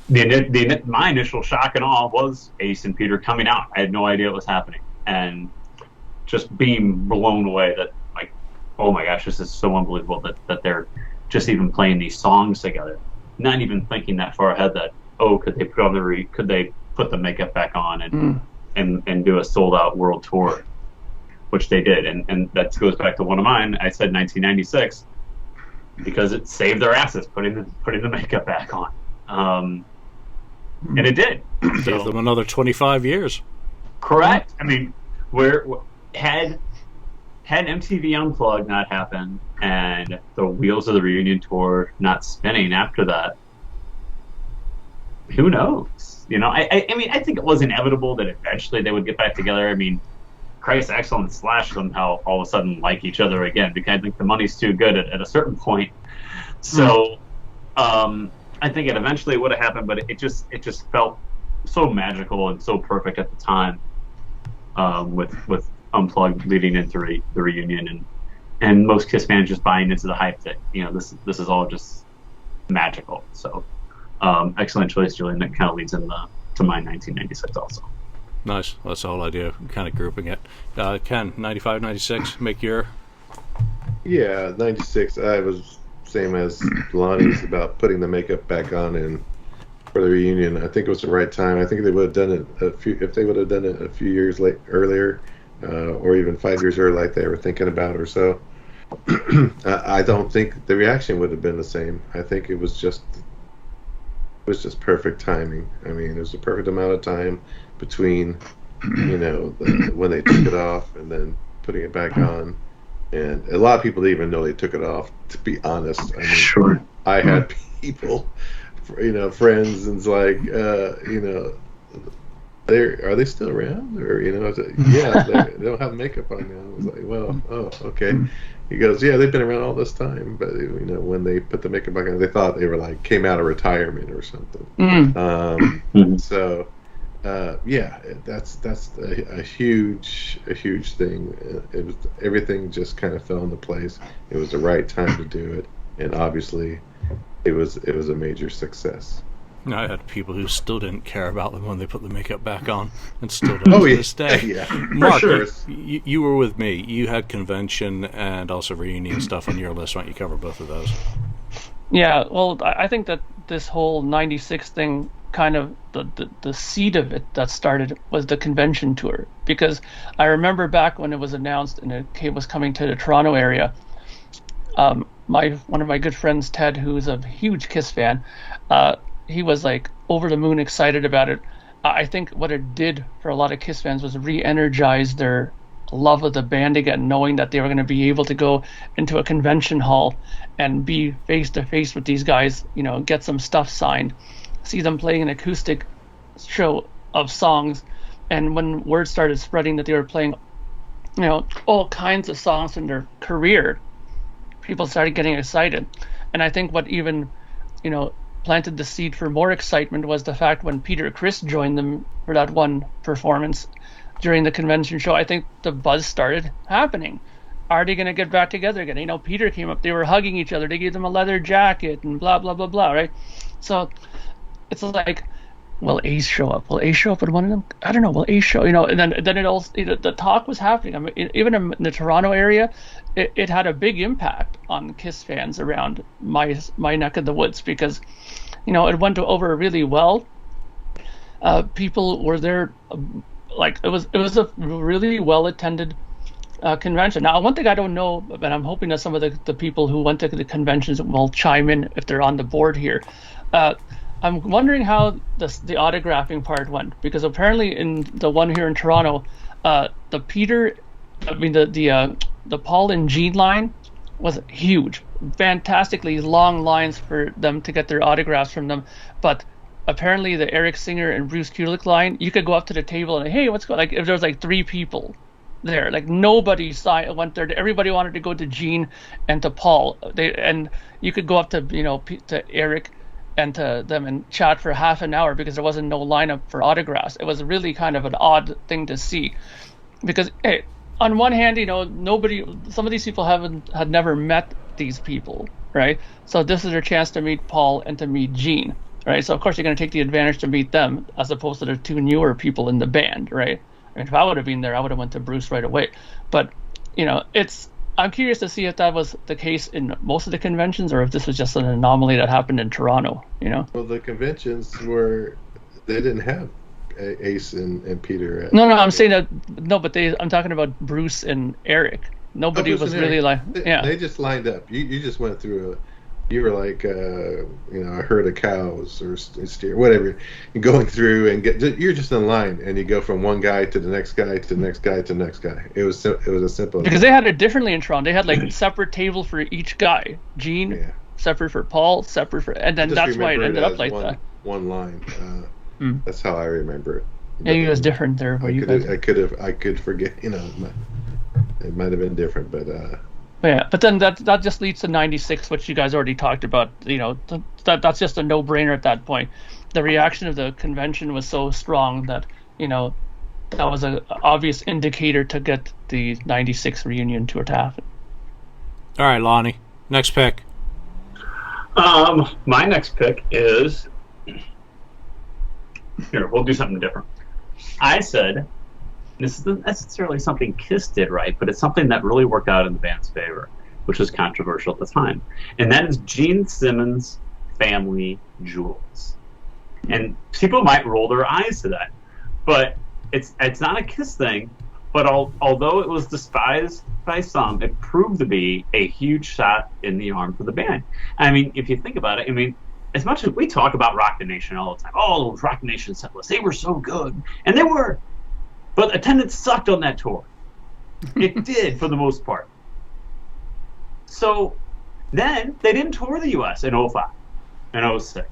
my initial shock and awe was Ace and Peter coming out. I had no idea what was happening. And just being blown away that, like, oh my gosh, this is so unbelievable that they're just even playing these songs together. Not even thinking that far ahead that, could they put the makeup back on and do a sold out world tour, which they did. And that goes back to one of mine. I said 1996 because it saved their asses putting the makeup back on. And it did. Gave them another 25 years. Correct. I mean, had MTV Unplugged not happened and the wheels of the reunion tour not spinning after that, who knows? I mean, I think it was inevitable that eventually they would get back together. I mean, Christ, Axl and Slash somehow all of a sudden like each other again, because I think the money's too good at a certain point. So, I think it eventually would have happened, but it just felt so magical and so perfect at the time, with Unplugged leading into the reunion, and most Kiss fans just buying into the hype that this is all just magical. So, excellent choice, Julian. That kind of leads into my 1996 also. Nice. That's the whole idea, kind of grouping it. Ken, 95, 96, make your... Yeah, 96. I was same as Lonnie's about putting the makeup back on and for the reunion. I think it was the right time. I think they would have done it if they would have done it a few years earlier, or even 5 years earlier, like they were thinking about or so. I don't think the reaction would have been the same. I think it was just perfect timing. I mean, it was the perfect amount of time between, when they took it off and then putting it back on. And a lot of people didn't even know they took it off, to be honest. I mean, sure. I had people, friends, and it's like, are they still around? Or, I said, yeah, they don't have makeup on now. I was like, well, oh, okay. He goes, yeah, they've been around all this time. But, when they put the makeup back on, they thought they were came out of retirement or something. So, yeah, that's a huge thing. It was, everything just kind of fell into place. It was the right time to do it, and obviously, it was a major success. I had people who still didn't care about them when they put the makeup back on, and still don't to this day. Yeah, Mark, sure. you were with me. You had convention and also reunion stuff on your list. Why don't you cover both of those? Yeah, well, I think that this whole 96 thing, kind of the seed of it that started was the convention tour, because I remember back when it was announced and it was coming to the Toronto area, one of my good friends, Ted, who's a huge Kiss fan, he was over the moon excited about it. I think what it did for a lot of Kiss fans was re-energize their love of the band again, knowing that they were going to be able to go into a convention hall and be face to face with these guys, get some stuff signed, see them playing an acoustic show of songs. And when word started spreading that they were playing, all kinds of songs in their career, people started getting excited. And I think what even, planted the seed for more excitement was the fact when Peter Criss joined them for that one performance during the convention show, I think the buzz started happening. Are they going to get back together again? Peter came up, they were hugging each other, they gave them a leather jacket and blah, blah, blah, blah, right? So it's like, will Ace show up? Will Ace show up with one of them? I don't know. Will Ace show? And then it all, the talk was happening. I mean, even in the Toronto area, it had a big impact on Kiss fans around my neck of the woods, because, it went over really well. People were there, it was a really well attended convention. Now, one thing I don't know, but I'm hoping that some of the people who went to the conventions will chime in if they're on the board here. I'm wondering how the autographing part went, because apparently in the one here in Toronto, the Paul and Gene line was huge, fantastically long lines for them to get their autographs from them. But apparently the Eric Singer and Bruce Kulick line, you could go up to the table and, hey, what's going? If there was 3 people there, nobody went there. Everybody wanted to go to Gene and to Paul. And you could go up to to Eric and to them and chat for half an hour, because there wasn't no lineup for autographs. It was really kind of an odd thing to see, because hey, on one hand, some of these people had never met these people, right? So this is their chance to meet Paul and to meet Gene, right? So of course you're going to take the advantage to meet them as opposed to the 2 newer people in the band, right? I mean, if I would have been there, I would have went to Bruce right away. But I'm curious to see if that was the case in most of the conventions, or if this was just an anomaly that happened in Toronto. Well, the conventions they didn't have Ace and Peter. No, I'm saying that but I'm talking about Bruce and Eric. Nobody was really They just lined up. You just went through you were like a herd of cows or steer, whatever. You're going through and you're just in line, and you go from one guy to the next guy to the next guy to the next guy. It was a simple. Because they had it differently in Toronto. They had separate table for each guy. Gene separate for Paul, separate for, and then that's why it ended up like that. One line. That's how I remember it. Maybe it was different there. I could forget. It might have been different, but. Yeah, but then that just leads to 96, which you guys already talked about. That's just a no-brainer at that point. The reaction of the convention was so strong that that was an obvious indicator to get the 96 reunion tour to happen. All right, Lonnie, next pick. My next pick is here. We'll do something different. I said, this isn't necessarily something Kiss did right, but it's something that really worked out in the band's favor, which was controversial at the time. And that is Gene Simmons' Family Jewels. And people might roll their eyes to that, but it's not a Kiss thing. But although it was despised by some, it proved to be a huge shot in the arm for the band. I mean, if you think about it, I mean, as much as we talk about Rock the Nation all the time, oh, those Rock the Nation set lists, they were so good. And they were. But attendance sucked on that tour. It did, for the most part. So then they didn't tour the U.S. in 05 and 06.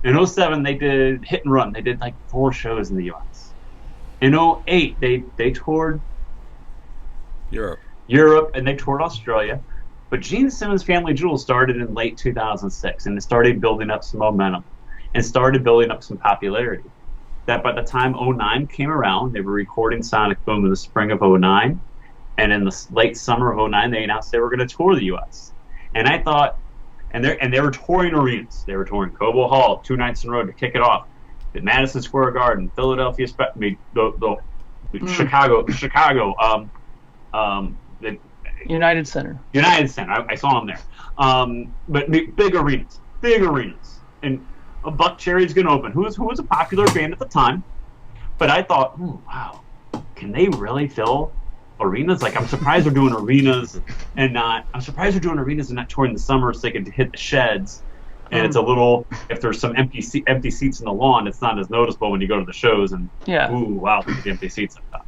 In 07, they did hit and run. They did like 4 shows in the U.S. In 08, they toured Europe, and they toured Australia. But Gene Simmons' Family Jewels started in late 2006, and it started building up some momentum and started building up some popularity. That by the time 09 came around, they were recording Sonic Boom in the spring of 09, and in the late summer of 09, they announced they were going to tour the U.S. And I thought, and they were touring arenas. They were touring Cobo Hall 2 nights in a row to kick it off. At Madison Square Garden, Philadelphia, Chicago, the United Center. I saw them there. But big arenas, and Buck Cherry's going to open. Who was a popular band at the time? But I thought, wow, can they really fill arenas? Like, I'm surprised they're doing arenas and not. I'm surprised they're doing arenas and not touring the summer so they can hit the sheds. And it's a little, if there's some empty seats in the lawn, it's not as noticeable when you go to the shows and, ooh, wow, the empty seats like that.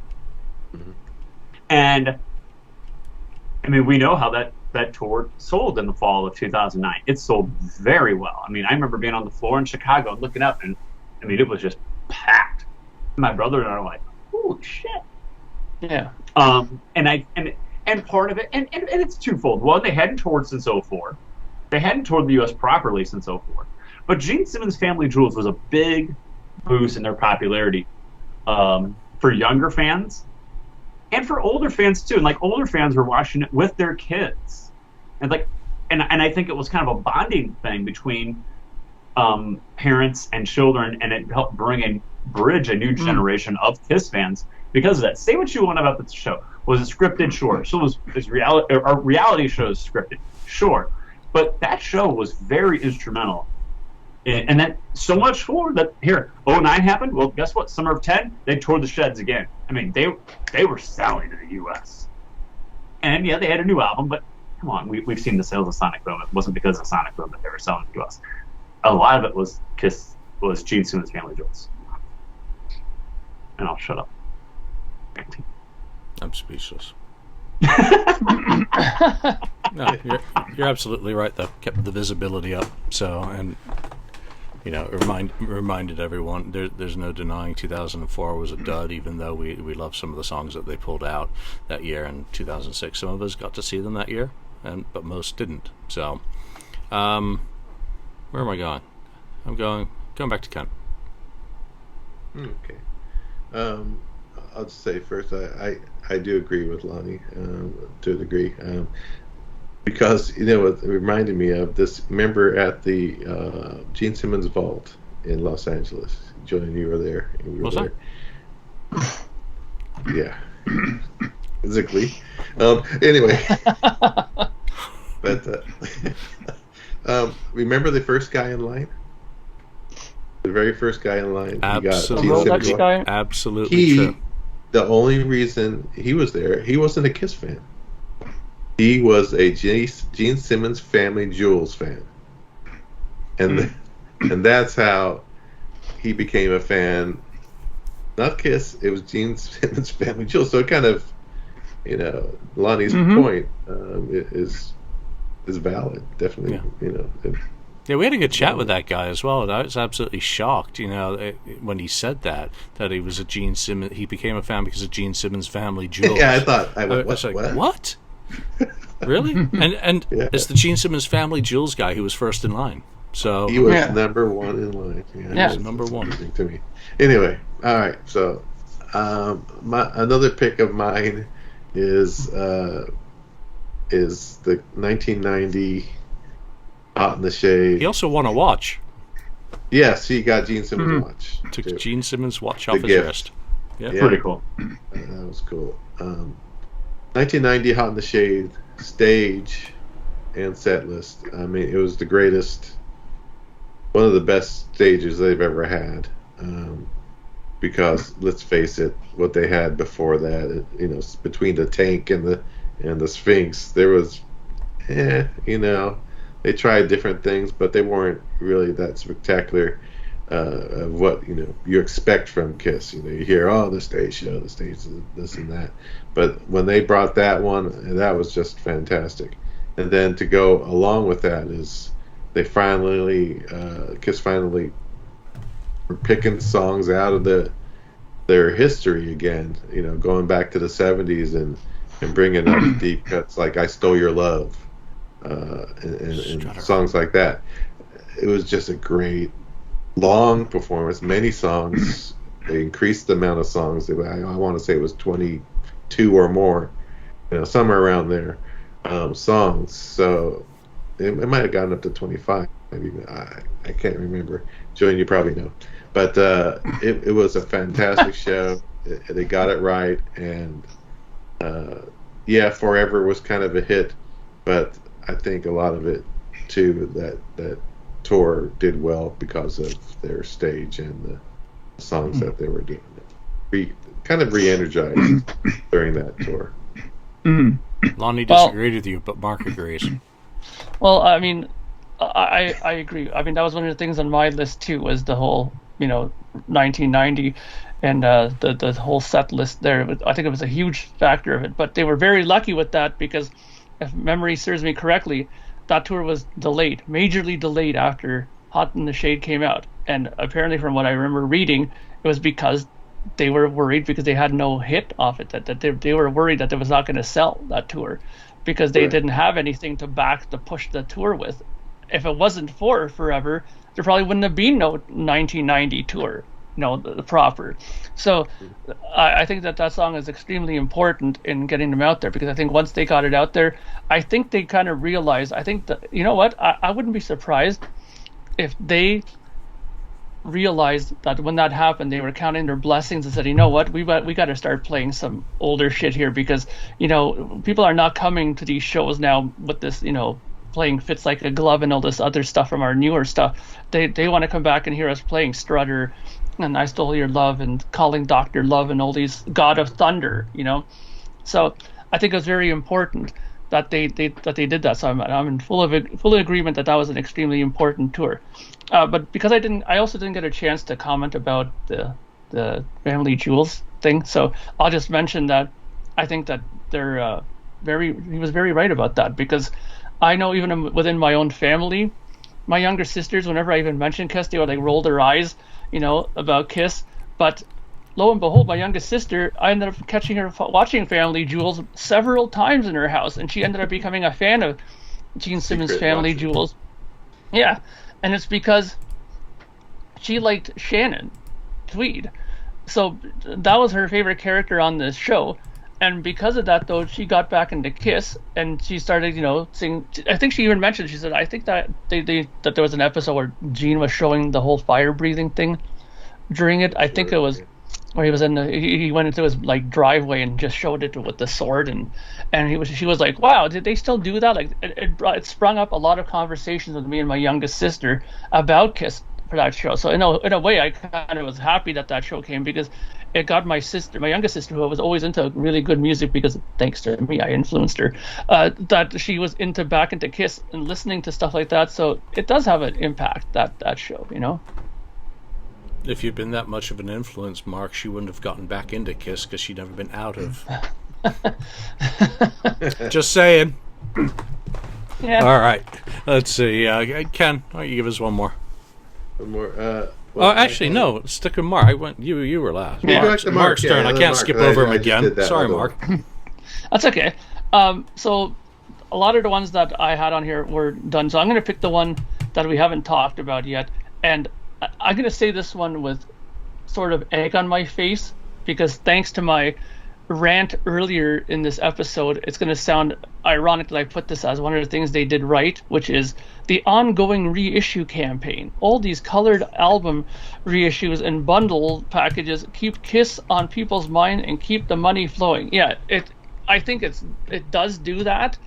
Mm-hmm. And, I mean, we know how that tour sold in the fall of 2009. It sold very well. I mean, I remember being on the floor in Chicago and looking up, and, I mean, it was just packed. My brother and I were like, holy shit. Yeah. And part of it, and it's twofold. One, they hadn't toured since 04. They hadn't toured the U.S. properly since 04. But Gene Simmons' Family Jewels was a big boost in their popularity for younger fans and for older fans, too. And, like, older fans were watching it with their kids. And I think it was kind of a bonding thing between parents and children, and it helped bridge a new generation of Kiss fans because of that. Say what you want about the show. Was it scripted? Sure. So was reality shows scripted? Sure. But that show was very instrumental. And that so much for that. Here, 09 happened. Well, guess what? Summer of 10, they toured the sheds again. I mean, they were selling to the U.S. And, yeah, they had a new album, but come on, we've seen the sales of Sonic Boom. It wasn't because of Sonic Boom that they were selling to the U.S. A lot of it was Gene Simmons' Family Jewels. And I'll shut up. I'm speechless. No, you're absolutely right, though. Kept the visibility up. So, and you know, reminded everyone there's no denying 2004 was a dud, even though we love some of the songs that they pulled out that year. In 2006, some of us got to see them that year, but most didn't. So, where am I going? I'm going back to Ken. Okay. I'll just say first, I do agree with Lonnie to a degree, because you know it reminded me of this. Remember at the Gene Simmons Vault in Los Angeles, Julian, you were there. Was I? Yeah, physically. Anyway, but remember the first guy in line? The very first guy in line. Absolutely, absolutely true. The only reason he was there, he wasn't a Kiss fan. He was a Gene Simmons Family Jewels fan, and that's how he became a fan. Not Kiss, it was Gene Simmons Family Jewels. So it kind of, you know, Lonnie's point is valid, definitely. Yeah. You know. Yeah, we had a good chat with that guy as well. I was absolutely shocked, you know, when he said that he was a Gene Simmons. He became a fan because of Gene Simmons' Family Jewels. Yeah, I was like, what? Really? And yeah. It's the Gene Simmons Family Jewels guy who was first in line. So he was number one in line. Yeah, he was number one to me. Anyway, all right. So another pick of mine is the 1990. Hot in the Shade. He also won a watch. Yes, he got Gene Simmons' watch. Took too. Gene Simmons' watch off his gift. wrist. Yeah. Pretty cool. That was cool. 1990, Hot in the Shade, stage and set list. I mean, it was the greatest, one of the best stages they've ever had. Because let's face it, what they had before that, between the Tank and the Sphinx, there was, they tried different things, but they weren't really that spectacular of what you expect from Kiss. You hear, the stage show, the stage this and that, but when they brought that one, that was just fantastic. And then to go along with that is they finally, Kiss finally were picking songs out of their history again. Going back to the 70s and bringing up deep cuts like "I Stole Your Love" and songs like that. It was just a great long performance. Many songs. They increased the amount of songs. I want to say it was 22 or more. Somewhere around there. Songs. So it might have gotten up to 25. Maybe I can't remember. Julian, you probably know. But it was a fantastic show. They got it right, and Forever was kind of a hit, but I think a lot of it too that tour did well because of their stage and the songs that they were doing. Kind of re-energized during that tour. Lonnie disagreed with you, but Mark agrees. Well, I mean, I agree. I mean, that was one of the things on my list too, was the whole 1990 and the whole set list there. I think it was a huge factor of it, but they were very lucky with that because, if memory serves me correctly, that tour was delayed, majorly delayed after Hot in the Shade came out. And apparently, from what I remember reading, it was because they were worried because they had no hit off it, that they were worried that it was not going to sell, that tour, because they didn't have anything to push the tour with. If it wasn't for Forever, there probably wouldn't have been no 1990 tour, the proper. So I think that song is extremely important in getting them out there, because I think once they got it out there, I think they kind of realized, I think that, I wouldn't be surprised if they realized that when that happened, they were counting their blessings and said, we got to start playing some older shit here, because, people are not coming to these shows now with this, playing Fits Like a Glove and all this other stuff from our newer stuff. They want to come back and hear us playing Strutter and I Stole Your Love and Calling Dr. Love and all these God of Thunder, So I think it was very important that they did that. So I'm in full agreement that was an extremely important tour. But because I also didn't get a chance to comment about the Family Jewels thing. So I'll just mention that I think that he was very right about that, because I know even within my own family, my younger sisters, whenever I even mentioned Kiss, they would roll their eyes, about Kiss. But lo and behold, my youngest sister, I ended up catching her watching Family Jewels several times in her house, and she ended up becoming a fan of Gene Simmons' Family Jewels. Yeah, and it's because she liked Shannon Tweed. So that was her favorite character on this show. And because of that, though, she got back into Kiss, and she started, singing. I think she even mentioned, she said, I think that that there was an episode where Gene was showing the whole fire breathing thing during it. I think it was where he was he went into his driveway and just showed it with the sword, and she was like, wow, did they still do that? It sprung up a lot of conversations with me and my youngest sister about Kiss for that show. So in a way, I kind of was happy that show came, because it got my youngest sister, who was always into really good music, because thanks to me, I influenced her, that she was back into Kiss and listening to stuff like that. So it does have an impact, that show, If you'd been that much of an influence, Mark, she wouldn't have gotten back into Kiss, because she'd never been out of. Just saying. Yeah. All right. Let's see. Ken, why don't you give us one more? One more. Actually, no. Stick with Mark. You were last. Yeah, Mark's turn. I can't skip over him again. Sorry, Mark. That's okay. So a lot of the ones that I had on here were done. So I'm going to pick the one that we haven't talked about yet. And I'm going to say this one with sort of egg on my face, because thanks to my rant earlier in this episode, it's going to sound ironic that I put this as one of the things they did right, which is the ongoing reissue campaign. All these colored album reissues and bundle packages keep Kiss on people's mind and keep the money flowing. Yeah, I think it does do that.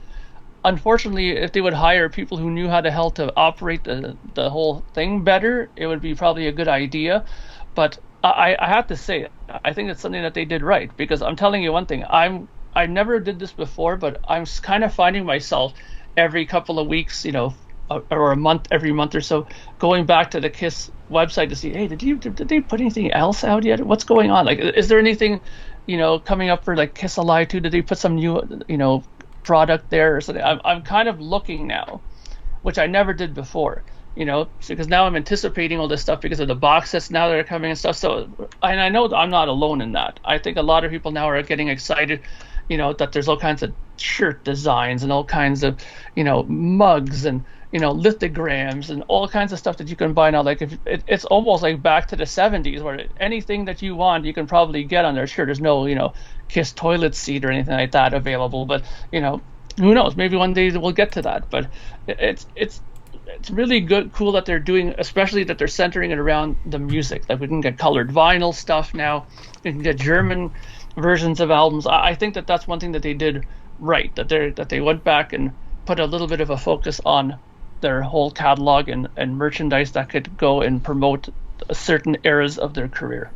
Unfortunately, if they would hire people who knew how the hell to operate the whole thing better, it would be probably a good idea. But I have to say, I think it's something that they did right, because I'm telling you one thing, I never did this before, but I'm kind of finding myself every couple of weeks, or every month or so, going back to the Kiss website to see, hey, did they put anything else out yet? What's going on? Like, is there anything, coming up for like Kiss Alive 2? Did they put some new, product there or something? I'm kind of looking now, which I never did before. Because now I'm anticipating all this stuff because of the box sets now that are coming and stuff. So, and I know that I'm not alone in that. I think a lot of people now are getting excited, that there's all kinds of shirt designs and all kinds of, mugs and, lithograms and all kinds of stuff that you can buy now. Like, it's almost like back to the 70s, where anything that you want, you can probably get on their shirt. There's no, Kiss toilet seat or anything like that available. But, who knows? Maybe one day we'll get to that. But it's really cool that they're doing, especially that they're centering it around the music. Like, we can get colored vinyl stuff now. We can get German versions of albums. I think that's one thing that they did right. That they went back and put a little bit of a focus on their whole catalog and merchandise that could go and promote certain eras of their career.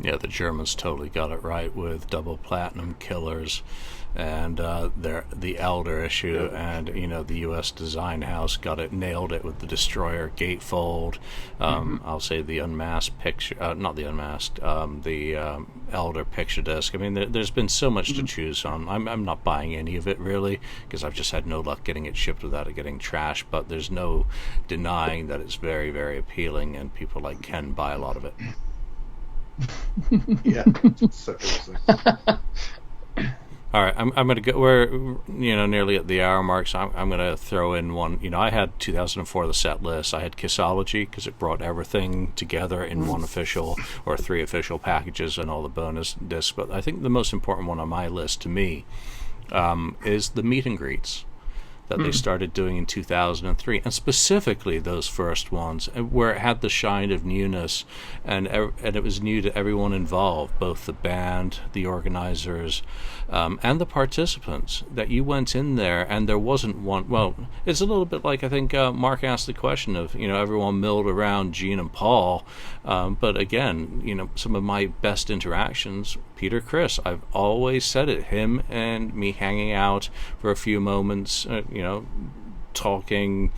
Yeah, the Germans totally got it right with double platinum killers and the Elder issue, and the U.S. Design House nailed it with the Destroyer gatefold. I'll say the unmasked picture, not the unmasked, the Elder picture disc. I mean, there's been so much to choose on. I'm not buying any of it really, because I've just had no luck getting it shipped without it getting trashed. But there's no denying that it's very, very appealing, and people like Ken buy a lot of it. Yeah. All right, I'm going to go. We're nearly at the hour mark, so I'm going to throw in one. I had 2004 the set list. I had Kissology because it brought everything together in one official or 3 official packages and all the bonus discs. But I think the most important one on my list to me is the meet and greets that they started doing in 2003, and specifically those first ones, where it had the shine of newness, and it was new to everyone involved, both the band, the organizers, and the participants. That you went in there and there wasn't one. Well, it's a little bit like, I think Mark asked the question of, everyone milled around Gene and Paul, but again, some of my best interactions, Peter Criss, I've always said it, him and me hanging out for a few moments, talking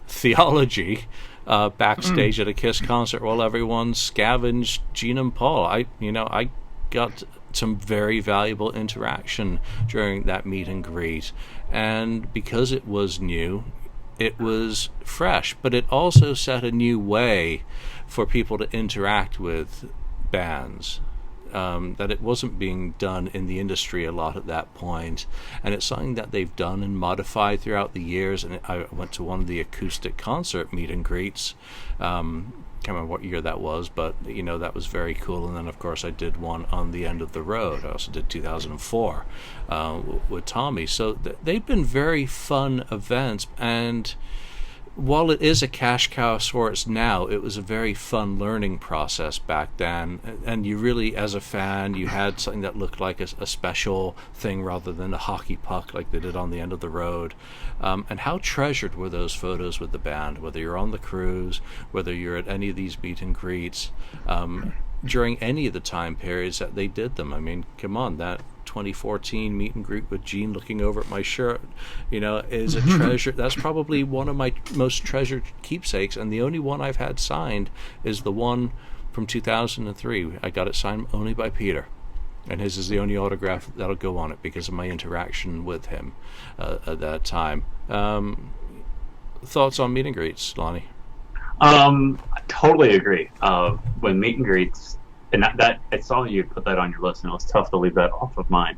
theology backstage at a Kiss concert while everyone scavenged Gene and Paul. I got some very valuable interaction during that meet and greet, and because it was new, it was fresh, but it also set a new way for people to interact with bands. That it wasn't being done in the industry a lot at that point, and it's something that they've done and modified throughout the years. And I went to one of the acoustic concert meet and greets. Can't remember what year that was, but that was very cool. And then of course I did one on the End of the Road. I also did 2004 with Tommy. So they've been very fun events, and while it is a cash cow for us now, it was a very fun learning process back then. And you really, as a fan, you had something that looked like a special thing rather than a hockey puck like they did on the End of the Road. And how treasured were those photos with the band, whether you're on the cruise, whether you're at any of these meet and greets, during any of the time periods that they did them. I mean, come on, that 2014 meet and greet with Gene looking over at my shirt, is a treasure. That's probably one of my most treasured keepsakes, and the only one I've had signed is the one from 2003. I got it signed only by Peter, and his is the only autograph that'll go on it because of my interaction with him at that time. Thoughts on meet and greets, Lonnie? I totally agree. When meet and greets, and that I saw you put that on your list, and it was tough to leave that off of mine.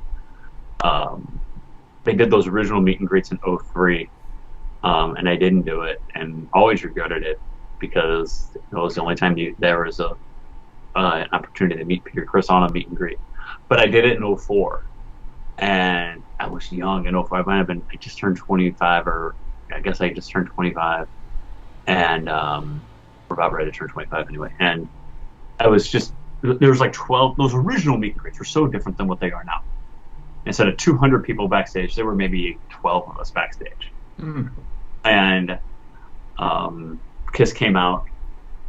They did those original meet and greets in 2003, and I didn't do it, and always regretted it because it was the only time there was an opportunity to meet Peter Criss on a meet and greet. But I did it in 2004, and I was young. I know if I might have been, I just turned 25, or I guess I just turned 25, and we're about ready to turn 25 anyway. And I was just, there was like 12. Those original meet and greets were so different than what they are now. Instead of 200 people backstage, there were maybe 12 of us backstage. Mm. And Kiss came out,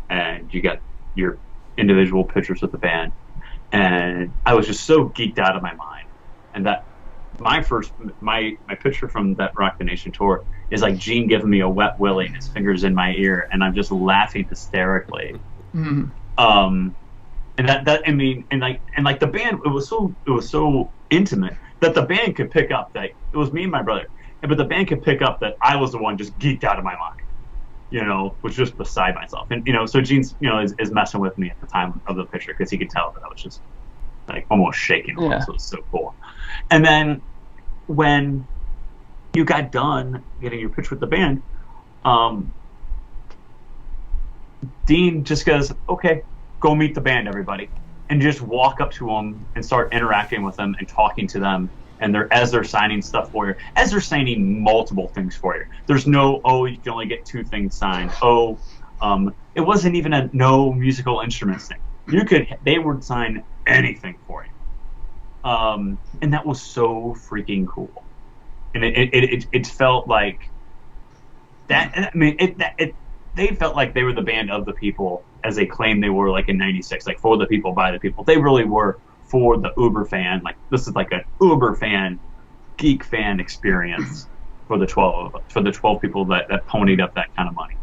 and you got your individual pictures with the band, and I was just so geeked out of my mind. And that my picture from that Rock the Nation tour is like Gene giving me a wet willy and his fingers in my ear, and I'm just laughing hysterically. Mm. And that I mean, and like the band, it was so intimate that the band could pick up that it was me and my brother, but the band could pick up that I was the one just geeked out of my mind, was just beside myself. And so Gene's is messing with me at the time of the picture, because he could tell that I was just like almost shaking. Yeah. So it was so cool. And then when you got done getting your picture with the band, Dean just goes, "Okay, go meet the band, everybody," and just walk up to them and start interacting with them and talking to them. And as they're signing stuff for you, as they're signing multiple things for you. There's no, you can only get 2 things signed. It wasn't even a no musical instruments thing. They would sign anything for you. And that was so freaking cool. And it felt like that. I mean, they felt like they were the band of the people, as they claimed they were, like in '96, like for the people, by the people. They really were for the Uber fan. Like, this is like an Uber fan, geek fan experience for the 12 people that ponied up that kind of money.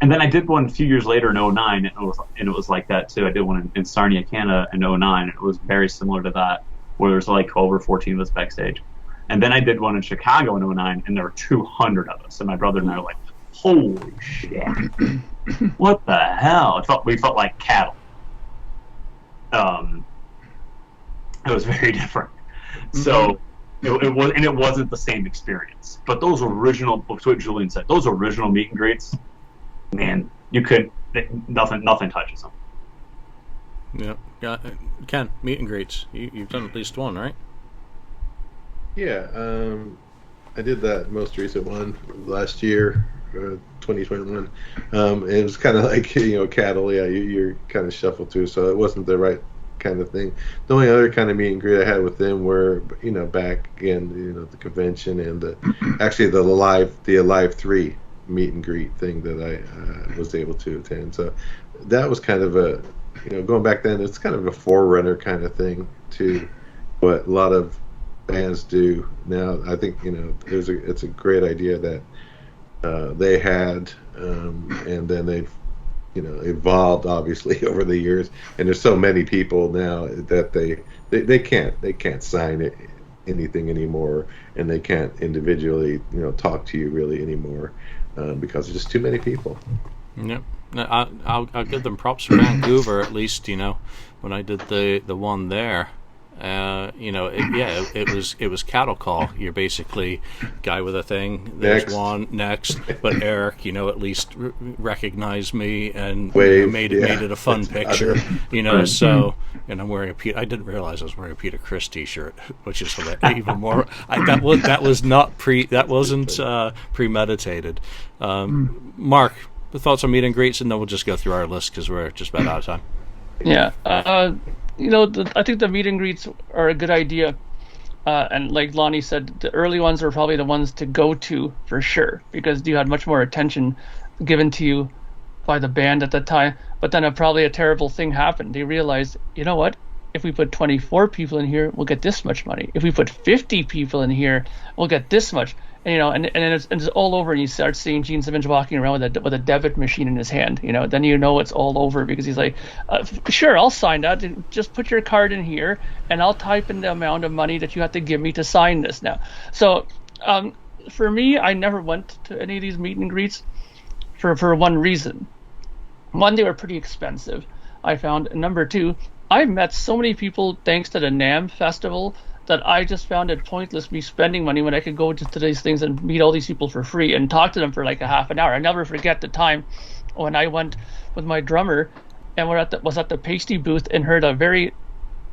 And then I did one a few years later in '09, and it was like that too. I did one in Sarnia, Canada in '09, and it was very similar to that, where there's like 12 or 14 of us backstage. And then I did one in Chicago in '09, and there were 200 of us, and my brother and I were like, holy shit, what the hell? We felt like cattle. It was very different. So it wasn't the same experience. But those original, what Julian said, those original meet and greets, man, nothing touches them. Yeah. Ken, meet and greets. You've done at least one, right? Yeah, I did that most recent one last year, 2021. It was kind of like, cattle. Yeah, you're kind of shuffled through, so it wasn't the right kind of thing. The only other kind of meet and greet I had with them were, back in, the convention, and the Alive 3 meet and greet thing that I was able to attend. So that was kind of a, going back then, it's kind of a forerunner kind of thing to what a lot of bands do now. I think, it's a great idea that they had, and then they've evolved obviously over the years, and there's so many people now that they can't sign anything anymore, and they can't individually talk to you really anymore, because there's just too many people. Yep. I'll give them props for Vancouver, at least. When I did the one there, it was cattle call. You're basically guy with a thing. There's next. One next, but Eric, at least recognized me and made it a fun picture. So, and I'm wearing I didn't realize I was wearing a Peter Criss T-shirt, which is even more. That wasn't premeditated. Mark, the thoughts on meet and greets, and then we'll just go through our list because we're just about out of time. Yeah. I think the meet and greets are a good idea. And like Lonnie said, the early ones are probably the ones to go to for sure, because you had much more attention given to you by the band at the time. But then probably a terrible thing happened. They realized, you know what? If we put 24 people in here, we'll get this much money. If we put 50 people in here, we'll get this much. And it's all over, and you start seeing Gene Simmons walking around with a debit machine in his hand. Then it's all over, because he's like, sure, I'll sign that. Just put your card in here, and I'll type in the amount of money that you have to give me to sign this now. So for me, I never went to any of these meet and greets for one reason. One, they were pretty expensive, I found. And number two, I've met so many people thanks to the NAMM festival that I just found it pointless me spending money when I could go to these things and meet all these people for free and talk to them for like a half an hour. I never forget the time when I went with my drummer and was at the pasty booth and heard a very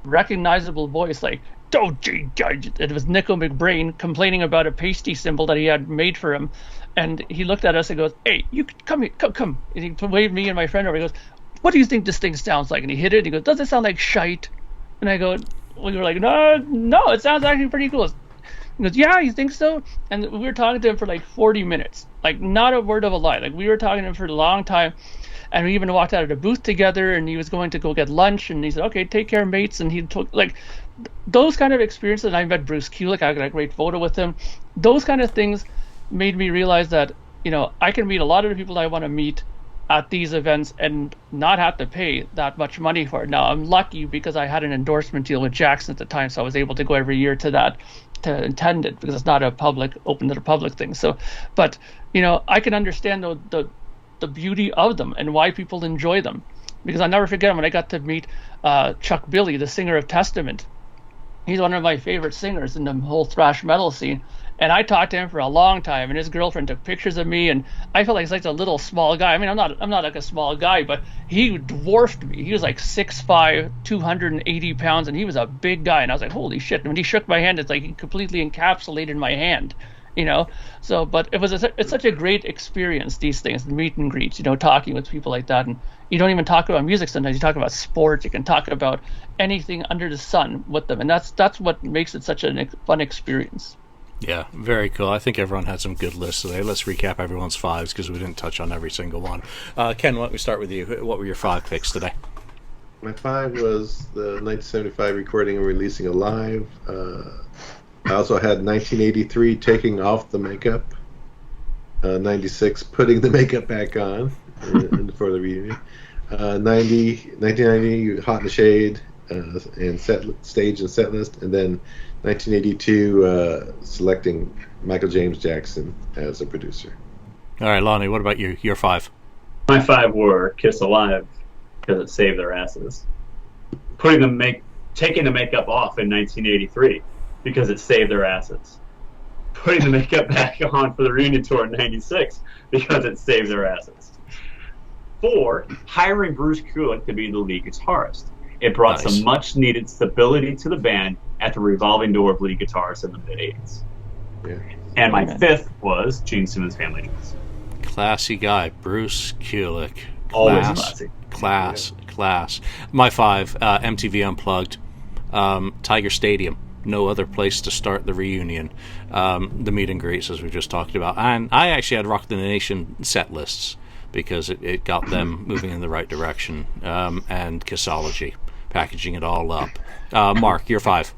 recognizable voice like, it was Nico McBrain complaining about a pasty symbol that he had made for him. And he looked at us and goes, "Hey, you come here, come." And he waved me and my friend over. He goes, "What do you think this thing sounds like?" And he hit it. And he goes, "Does it sound like shite?" And I go, we were like, no, it sounds actually pretty cool. He goes, "Yeah, you think so?" And we were talking to him for like 40 minutes, like not a word of a lie. Like we were talking to him for a long time. And we even walked out of the booth together, and he was going to go get lunch, and he said, "Okay, take care, mates." And he took, like, those kind of experiences. And I met Bruce Kulick. I got a great photo with him. Those kind of things made me realize that, I can meet a lot of the people I want to meet at these events and not have to pay that much money for it. Now, I'm lucky because I had an endorsement deal with Jackson at the time, so I was able to go every year to that to attend it, because it's not a open to the public thing. So, but, I can understand the beauty of them and why people enjoy them, because I'll never forget when I got to meet Chuck Billy, the singer of Testament. He's one of my favorite singers in the whole thrash metal scene, and I talked to him for a long time, and his girlfriend took pictures of me, and I felt like he's like a little small guy. I mean, I'm not like a small guy, but he dwarfed me. He was like 6'5", 280 pounds, and he was a big guy, and I was like, holy shit. And when he shook my hand, it's like he completely encapsulated my hand. So, but it's such a great experience, these things, the meet and greets, talking with people like that. And you don't even talk about music sometimes. You talk about sports. You can talk about anything under the sun with them. And that's what makes it such a fun experience. Yeah, very cool. I think everyone had some good lists today. Let's recap everyone's fives, because we didn't touch on every single one. Ken, why don't we start with you? What were your 5 picks today? My 5 was the 1975 recording and releasing Alive. I also had 1983 taking off the makeup, 96 putting the makeup back on for the reunion, 1990 Hot in the Shade and stage and set list, and then 1982 selecting Michael James Jackson as a producer. All right, Lonnie, what about you? Your 5? My 5 were Kiss Alive, because it saved their asses. Taking the makeup off in 1983. Because it saved their asses. Putting the makeup back on for the reunion tour in 96, because it saved their asses. 4, hiring Bruce Kulick to be the lead guitarist. It brought some much-needed stability to the band at the revolving door of lead guitarists in the mid-'80s. Yeah. And my 5th was Gene Simmons' Family Jewels. Classy guy, Bruce Kulick. Always classy. Class. My 5, MTV Unplugged, Tiger Stadium. No other place to start the reunion. The meet and greets, as we just talked about. And I actually had Rock the Nation set lists, because it got them moving in the right direction. And Kissology, packaging it all up. Mark, your 5.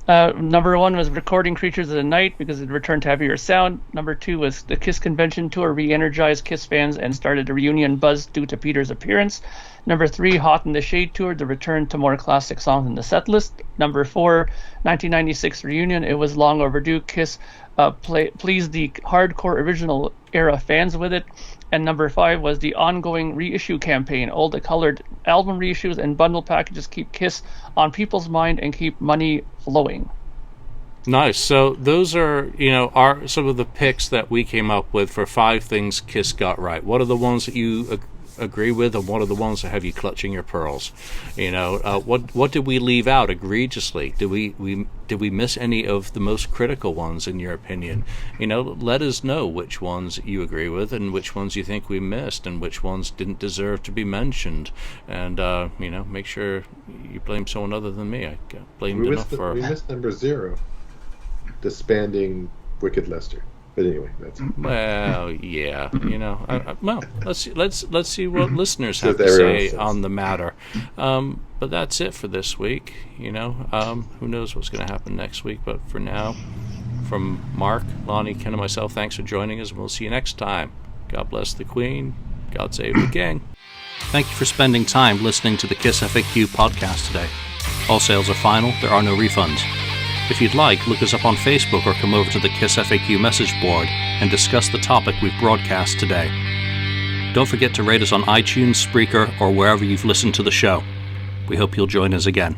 Number 1 was Recording Creatures of the Night, because it returned to heavier sound. Number 2 was the Kiss Convention Tour re-energized Kiss fans and started a reunion buzz due to Peter's appearance. Number 3, Hot in the Shade Tour, the return to more classic songs in the set list. Number 4, 1996 reunion. It was long overdue. Kiss pleased the hardcore original era fans with it. And number 5 was the ongoing reissue campaign. All the colored album reissues and bundle packages keep Kiss on people's mind and keep money flowing. Nice. So those are, are some of the picks that we came up with for 5 things Kiss got right. What are the ones that you agree with, and what are the ones that have you clutching your pearls? What did we leave out egregiously? Did we miss any of the most critical ones, in your opinion? Let us know which ones you agree with and which ones you think we missed and which ones didn't deserve to be mentioned. And make sure you blame someone other than me. I got blamed enough for. We missed number 0, disbanding Wicked Lester. But anyway, that's well, yeah, let's see what listeners have to say on the matter. But that's it for this week. Who knows what's going to happen next week? But for now, from Mark, Lonnie, Ken, and myself, thanks for joining us, and we'll see you next time. God bless the Queen. God save the King. Thank you for spending time listening to the KissFAQ podcast today. All sales are final. There are no refunds. If you'd like, look us up on Facebook or come over to the KissFAQ message board and discuss the topic we've broadcast today. Don't forget to rate us on iTunes, Spreaker, or wherever you've listened to the show. We hope you'll join us again.